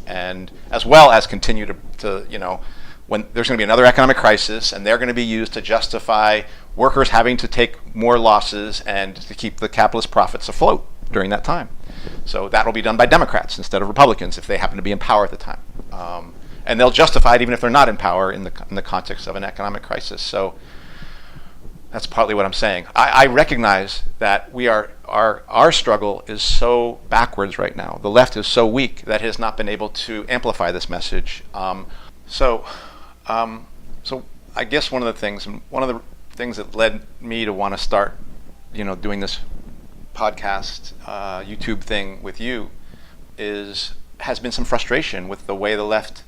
And as well as continue to when there's going to be another economic crisis, and they're going to be used to justify workers having to take more losses and to keep the capitalist profits afloat during that time. So that will be done by Democrats instead of Republicans if they happen to be in power at the time. And they'll justify it even if they're not in power in the context of an economic crisis. So that's partly what I'm saying. I recognize that our struggle is so backwards right now. The left is so weak that it has not been able to amplify this message. So I guess one of the things that led me to want to start, doing this podcast, YouTube thing with you, has been some frustration with the way the left,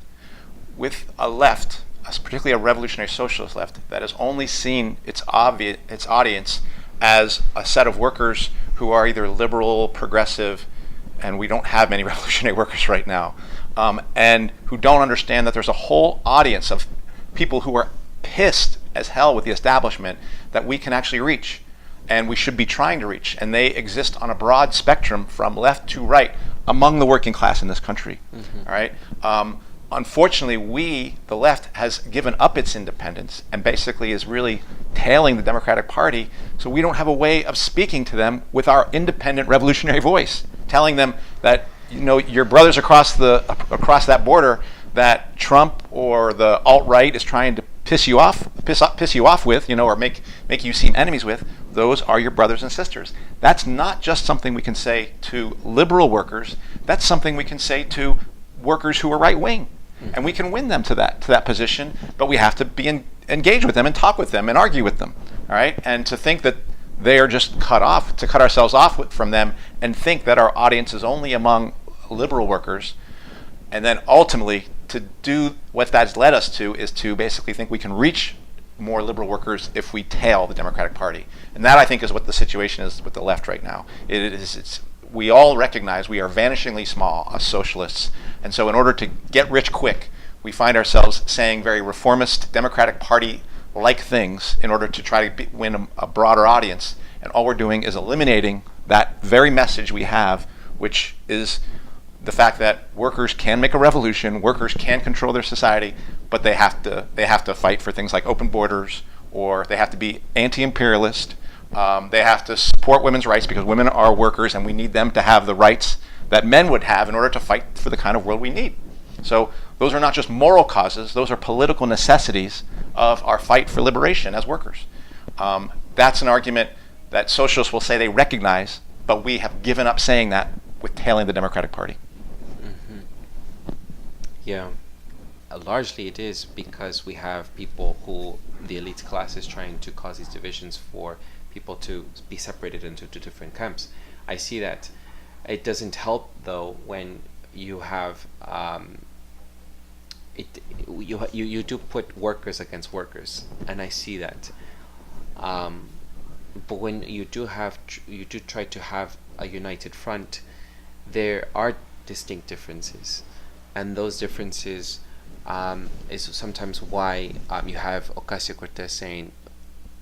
particularly a revolutionary socialist left, that has only seen its audience as a set of workers who are either liberal, progressive, and we don't have many revolutionary workers right now, and who don't understand that there's a whole audience of people who are pissed as hell with the establishment that we can actually reach, and we should be trying to reach. And they exist on a broad spectrum from left to right among the working class in this country. All right. Unfortunately, the left has given up its independence and basically is really tailing the Democratic Party. So we don't have a way of speaking to them with our independent revolutionary voice, telling them that your brothers across that border that Trump or the alt-right is trying to piss you off with, or make you seem enemies with. Those are your brothers and sisters. That's not just something we can say to liberal workers. That's something we can say to workers who are right-wing. And we can win them to that position, but we have to be engage with them and talk with them and argue with them, all right? And to think that they are just cut ourselves off from them and think that our audience is only among liberal workers, and then ultimately to do what that's led us to is to basically think we can reach more liberal workers if we tail the Democratic Party. And that, I think, is what the situation is with the left right now. We all recognize we are vanishingly small as socialists, and so in order to get rich quick, we find ourselves saying very reformist Democratic Party-like things in order to try to win a broader audience. And all we're doing is eliminating that very message we have, which is the fact that workers can make a revolution, workers can control their society, but they have to fight for things like open borders, or they have to be anti-imperialist. They have to support women's rights because women are workers and we need them to have the rights that men would have in order to fight for the kind of world we need. So those are not just moral causes, those are political necessities of our fight for liberation as workers. That's an argument that socialists will say they recognize, but we have given up saying that with tailing the Democratic Party. Yeah. Largely it is because we have people who the elite class is trying to cause these divisions for people to be separated into two different camps. I see that. It doesn't help though when you have you do put workers against workers, and I see that. But when you do you do try to have a united front, there are distinct differences, and those differences is sometimes why you have Ocasio-Cortez saying,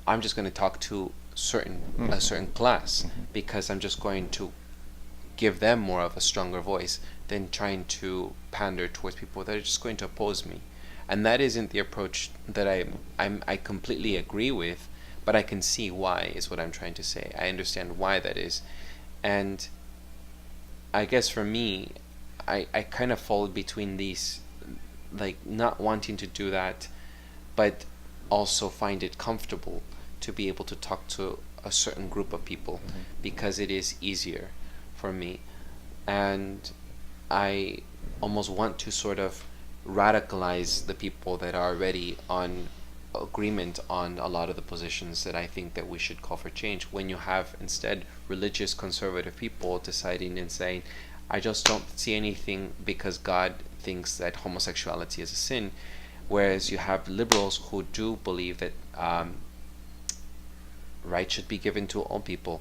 "I'm just going to talk to a certain class because I'm just going to give them more of a stronger voice than trying to pander towards people that are just going to oppose me." And that isn't the approach that I completely agree with, but I can see why is what I'm trying to say. I understand why that is, and I guess for me, I kind of fall between these, like not wanting to do that, but also find it comfortable to be able to talk to a certain group of people because it is easier for me, and I almost want to sort of radicalize the people that are already on agreement on a lot of the positions that I think that we should call for change, when you have instead religious conservative people deciding and saying, I just don't see anything because God thinks that homosexuality is a sin, whereas you have liberals who do believe that rights should be given to all people,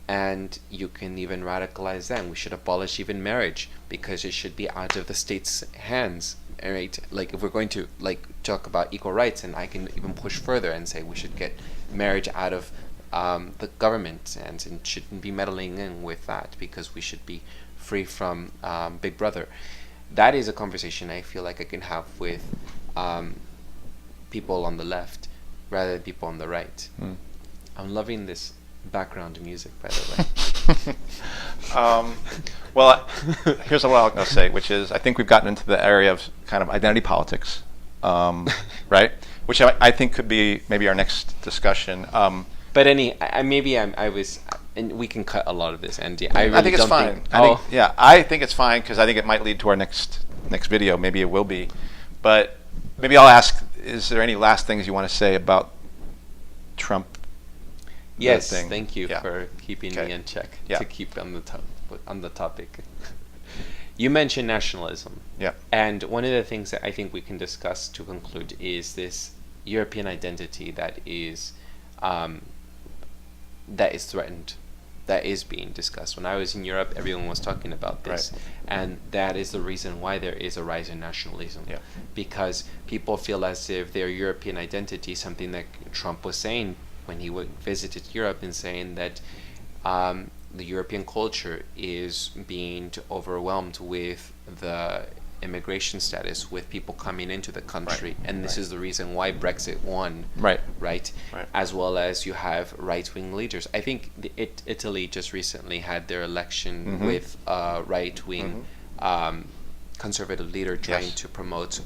and you can even radicalize them. We should abolish even marriage because it should be out of the state's hands, right? Like if we're going to like talk about equal rights, and I can even push further and say we should get marriage out of the government's hands and shouldn't be meddling in with that because we should be free from Big Brother. That is a conversation I feel like I can have with people on the left rather than people on the right. I'm loving this background music, by the way. Well, here's what I'll say, which is I think we've gotten into the area of kind of identity politics, right? Which I think could be maybe our next discussion. But I was, and we can cut a lot of this, Andy. I think it's fine. I think it's fine because I think it might lead to our next video. Maybe it will be, but maybe I'll ask: is there any last things you want to say about Trump? Yes, thank you for keeping me in check to keep on the topic. You mentioned nationalism. Yeah. And one of the things that I think we can discuss to conclude is this European identity that is threatened, that is being discussed. When I was in Europe, everyone was talking about this. Right. And that is the reason why there is a rise in nationalism. Yeah. Because people feel as if their European identity, something that Trump was saying when he visited Europe, and saying that the European culture is being overwhelmed with the immigration status, with people coming into the country, and this is the reason why Brexit won. Right. As well as you have right-wing leaders. I think Italy just recently had their election with a right-wing conservative leader trying to promote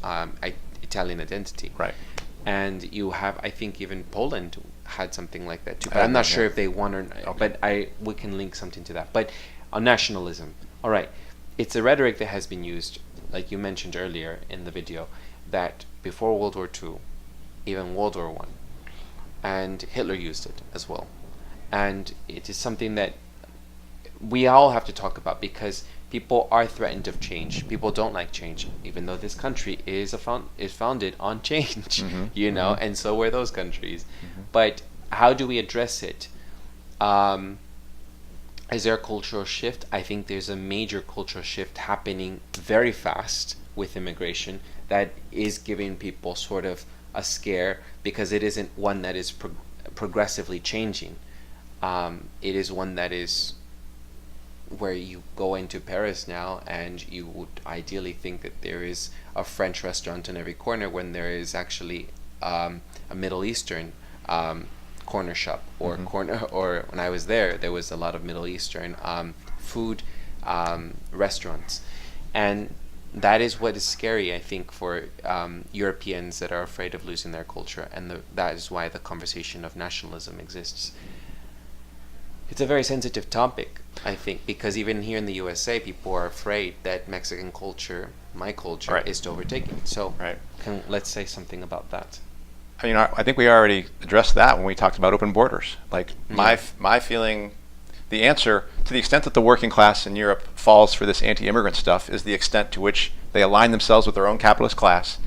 Italian identity. Right. And you have, I think, even Poland had something like that too. But I'm not sure if they won or not. Okay. But we can link something to that. But on nationalism, all right, it's a rhetoric that has been used, like you mentioned earlier in the video, that before World War II, even World War I, and Hitler used it as well. And it is something that we all have to talk about because people are threatened of change. People don't like change, even though this country is founded on change, you know, and so were those countries. But how do we address it? Is there a cultural shift? I think there's a major cultural shift happening very fast with immigration that is giving people sort of a scare because it isn't one that is progressively changing. It is one that is where you go into Paris now and you would ideally think that there is a French restaurant in every corner when there is actually a Middle Eastern corner shop or or when I was there was a lot of Middle Eastern food restaurants, and that is what is scary, I think, for Europeans that are afraid of losing their culture, and that is why the conversation of nationalism exists. It's a very sensitive topic, I think, because even here in the USA, people are afraid that Mexican culture, my culture, Right. is overtaking. So Right. let's say something about that. I mean, I think we already addressed that when we talked about open borders. Like Yeah. my feeling, the answer to the extent that the working class in Europe falls for this anti-immigrant stuff is the extent to which they align themselves with their own capitalist class,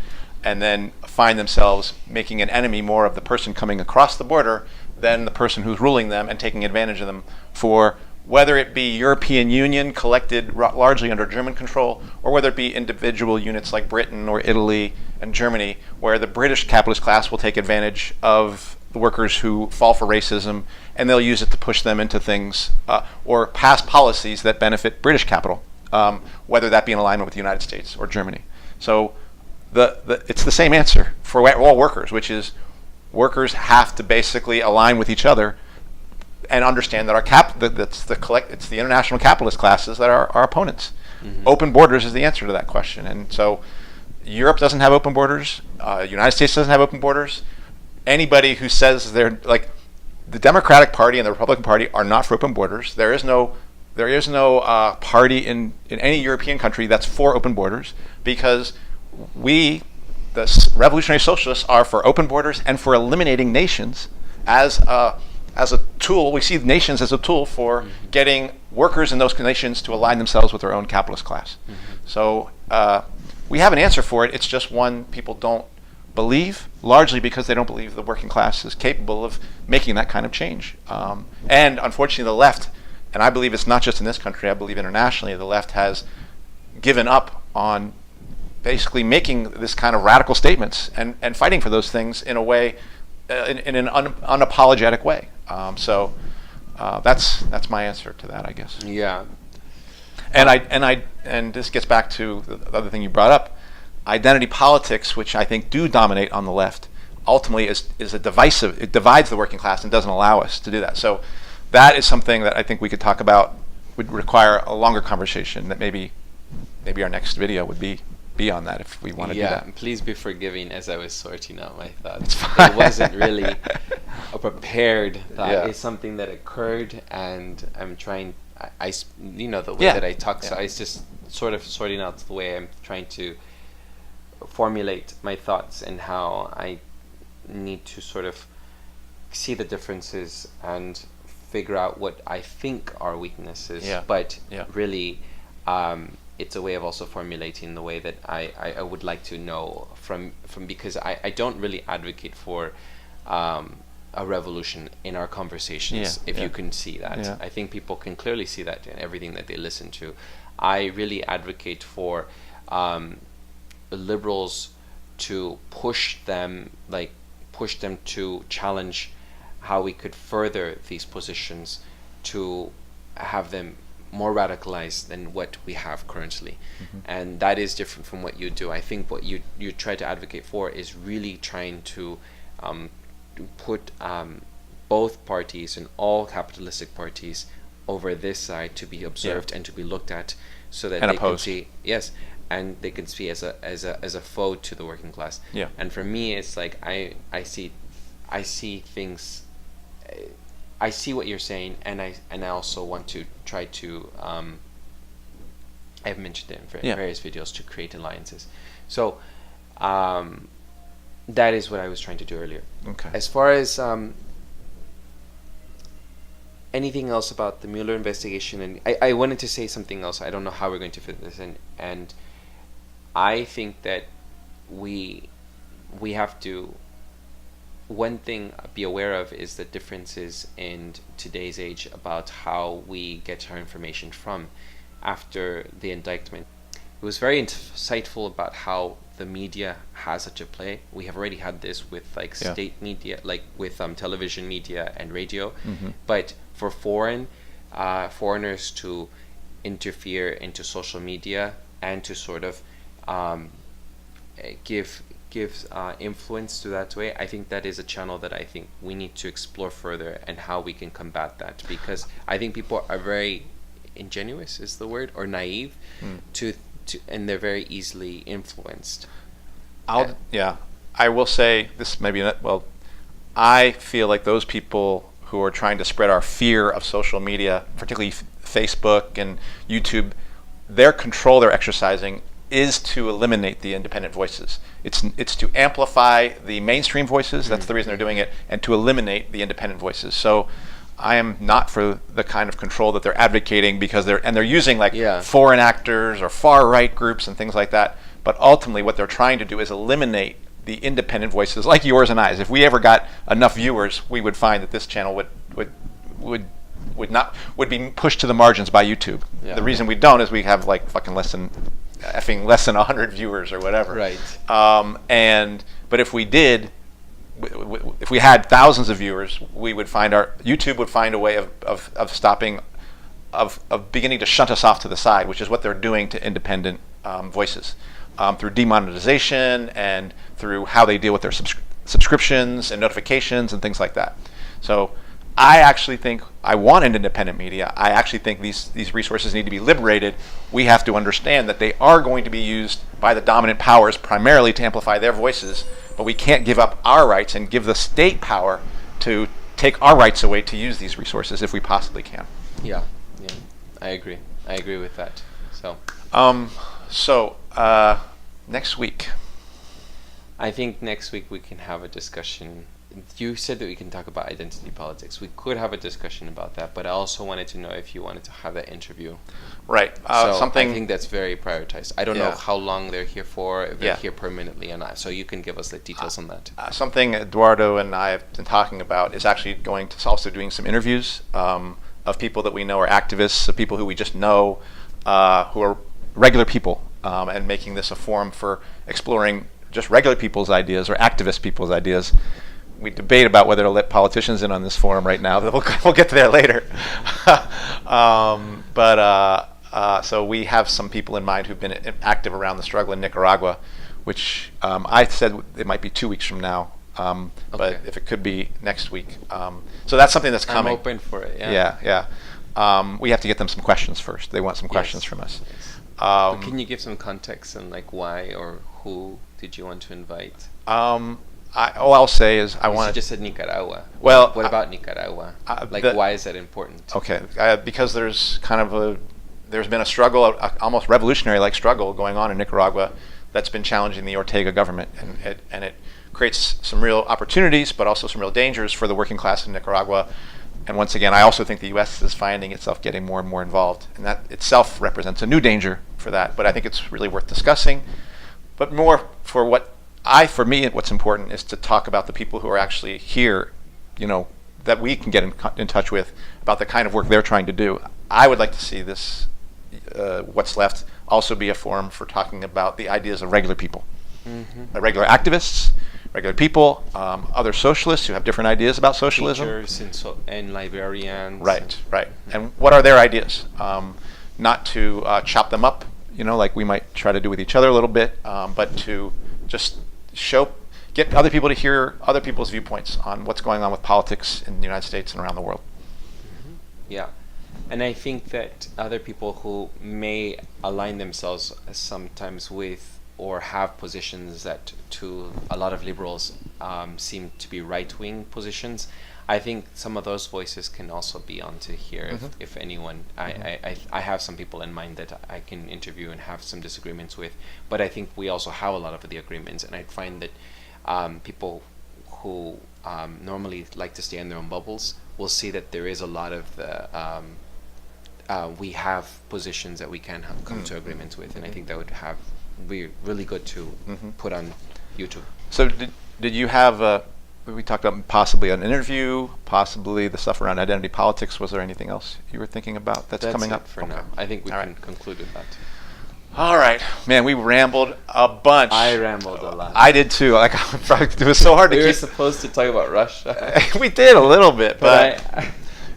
and then find themselves making an enemy more of the person coming across the border than the person who's ruling them and taking advantage of them, for whether it be European Union collected largely under German control, or whether it be individual units like Britain or Italy and Germany, where the British capitalist class will take advantage of the workers who fall for racism, and they'll use it to push them into things or pass policies that benefit British capital, whether that be in alignment with the United States or Germany. So it's the same answer for all workers, which is workers have to basically align with each other and understand that it's the international capitalist classes that are our opponents. Mm-hmm. Open borders is the answer to that question. And so Europe doesn't have open borders. United States doesn't have open borders. Anybody who says they're like the Democratic Party and the Republican Party are not for open borders. There is no party in any European country that's for open borders, because we, the revolutionary socialists, are for open borders and for eliminating nations as a tool. We see nations as a tool for getting workers in those nations to align themselves with their own capitalist class. Mm-hmm. So we have an answer for it. It's just one people don't believe, largely because they don't believe the working class is capable of making that kind of change. And unfortunately, the left, and I believe it's not just in this country, I believe internationally, the left has given up on basically making this kind of radical statements and fighting for those things in a way, in an unapologetic way. So that's my answer to that, I guess. Yeah. And this gets back to the other thing you brought up, identity politics, which I think do dominate on the left, ultimately is a divisive. It divides the working class and doesn't allow us to do that. So that is something that I think we could talk about. Would require a longer conversation. That maybe our next video would be on that if we want to do that. Yeah, please be forgiving as I was sorting out my thoughts. It's fine. It wasn't really a prepared thought. Yeah. It's something that occurred, and I'm trying. The way Yeah. that I talk. Yeah. So it's just sort of sorting out the way I'm trying to formulate my thoughts and how I need to sort of see the differences and figure out what I think are weaknesses. Yeah. But Yeah. really, it's a way of also formulating the way that I would like to know from because I don't really advocate for a revolution in our conversations, if you can see that. Yeah. I think people can clearly see that in everything that they listen to. I really advocate for liberals to push them to challenge how we could further these positions to have them more radicalized than what we have currently. Mm-hmm. And that is different from what you do. I think what you try to advocate for is really trying to put both parties and all capitalistic parties over this side to be observed and to be looked at, so that they can see and they can see as a foe to the working class. Yeah. And for me, it's like I see things. I see what you're saying, and I also want to try to. I've mentioned it in various videos, to create alliances. So that is what I was trying to do earlier. Okay. As far as anything else about the Mueller investigation, and I wanted to say something else. I don't know how we're going to fit this in, and I think that we have to. One thing be aware of is the differences in today's age about how we get our information from. After the indictment, it was very insightful about how the media has such a play. We have already had this with state media, like with television media and radio. Mm-hmm. But for foreigners to interfere into social media and to sort of give influence to that way, I think that is a channel that I think we need to explore further, and how we can combat that, because I think people are very ingenuous is the word, or naive, and they're very easily influenced. I will say this, maybe not, well, I feel like those people who are trying to spread our fear of social media, particularly Facebook and YouTube, their control they're exercising is to eliminate the independent voices. It's to amplify the mainstream voices. That's the reason they're doing it, and to eliminate the independent voices. So I am not for the kind of control that they're advocating, because they're using like foreign actors or far right groups and things like that. But ultimately, what they're trying to do is eliminate the independent voices, like yours and I's. If we ever got enough viewers, we would find that this channel would be pushed to the margins by YouTube. Yeah. The reason we don't is we have like fucking less than 100 viewers or whatever. Right. But if we did, if we had thousands of viewers, we would find YouTube would find a way of stopping, of beginning to shunt us off to the side, which is what they're doing to independent voices, through demonetization and through how they deal with their subscriptions and notifications and things like that. So I actually think I want an independent media. I actually think these resources need to be liberated. We have to understand that they are going to be used by the dominant powers primarily to amplify their voices, but we can't give up our rights and give the state power to take our rights away to use these resources if we possibly can. Yeah, I agree. I agree with that. So, next week. I think next week we can have a discussion. You said that we can talk about identity politics. We could have a discussion about that, but I also wanted to know if you wanted to have that interview. Right. So I think that's very prioritized. I don't know how long they're here for, if they're here permanently or not. So you can give us the details on that. Something Eduardo and I have been talking about is actually going to also doing some interviews of people that we know are activists, of people who we just know, who are regular people, and making this a forum for exploring just regular people's ideas or activist people's ideas. We debate about whether to let politicians in on this forum right now, but we'll get to that later. So we have some people in mind who've been active around the struggle in Nicaragua, which I said it might be 2 weeks from now, but if it could be next week. So that's something that's coming. I'm open for it, Yeah. We have to get them some questions first. They want some questions from us. Yes. But can you give some context on like why or who did you want to invite? All I'll say is You just said Nicaragua. Well, what about Nicaragua? Why is that important? Okay, because there's been a struggle, almost revolutionary-like struggle going on in Nicaragua that's been challenging the Ortega government, and it creates some real opportunities, but also some real dangers for the working class in Nicaragua. And once again, I also think the U.S. is finding itself getting more and more involved, and that itself represents a new danger for that. But I think it's really worth discussing. But more for me, what's important is to talk about the people who are actually here, that we can get in touch with about the kind of work they're trying to do. I would like to see this, what's left, also be a forum for talking about the ideas of regular people, regular activists, regular people, other socialists who have different ideas about socialism. Teachers and librarians. Right. And what are their ideas? Not to chop them up, like we might try to do with each other a little bit, but to just get other people to hear other people's viewpoints on what's going on with politics in the United States and around the world. Yeah. And I think that other people who may align themselves sometimes with or have positions that to a lot of liberals seem to be right-wing positions, I think some of those voices can also be on to here if anyone. I have some people in mind that I can interview and have some disagreements with, but I think we also have a lot of the agreements, and I find that people who normally like to stay in their own bubbles will see that there is a lot of the we have positions that we can come to agreements with, and I think that would be really good to put on YouTube. So did you have we talked about possibly an interview, possibly the stuff around identity politics. Was there anything else you were thinking about that's coming up? For now. I think we can conclude with that. All right. Man, we rambled a bunch. I rambled a lot. I did too. It was so hard to keep. We were supposed to talk about Russia. We did a little bit, but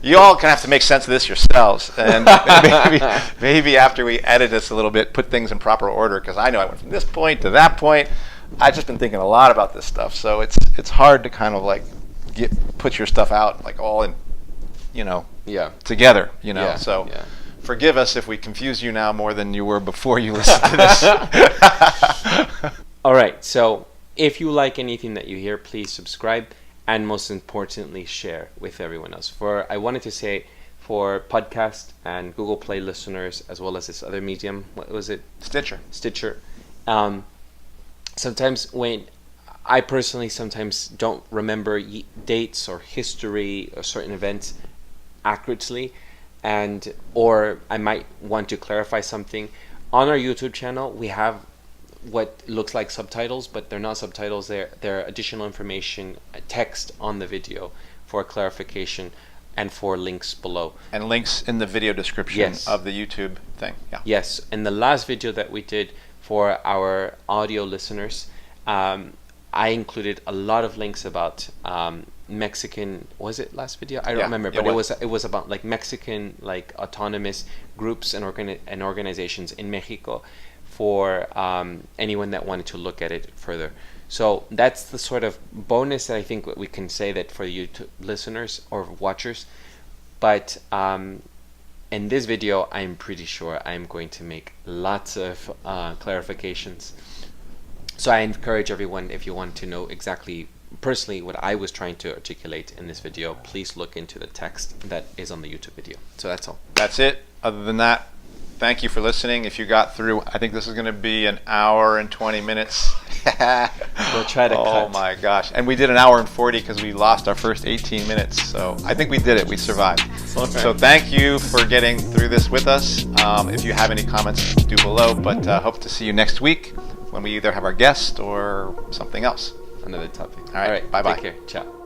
you all can have to make sense of this yourselves. And maybe after we edit this a little bit, put things in proper order, because I know I went from this point to that point. I've just been thinking a lot about this stuff, so it's hard to kind of like put your stuff out like all in, together, So forgive us if we confuse you now more than you were before you listened to this. All right, so if you like anything that you hear, please subscribe. and most importantly, share with everyone else. I wanted to say, for podcast and Google Play listeners, as well as this other medium, what was it? Stitcher. Sometimes when I personally sometimes don't remember dates or history or certain events accurately, or I might want to clarify something. On our YouTube channel, we have what looks like subtitles, but they're not subtitles. They're additional information, text on the video for clarification, and for links below. And links in the video description of the YouTube thing. Yeah. Yes. In the last video that we did for our audio listeners, I included a lot of links about Mexican. Was it last video? I don't remember, but it was about like Mexican like autonomous groups and organizations in Mexico for anyone that wanted to look at it further. So that's the sort of bonus that I think we can say that for YouTube listeners or watchers. But in this video, I'm pretty sure I'm going to make lots of clarifications. So I encourage everyone, if you want to know exactly personally what I was trying to articulate in this video, please look into the text that is on the YouTube video. So that's all. That's it. Other than that, thank you for listening. If you got through, I think this is going to be an hour and 20 minutes. We'll try to cut. Oh my gosh. And we did an hour and 40 because we lost our first 18 minutes. So I think we did it. We survived. Okay. So thank you for getting through this with us. If you have any comments, do below. But hope to see you next week when we either have our guest or something else. Another topic. All right. Bye-bye. Take care. Ciao.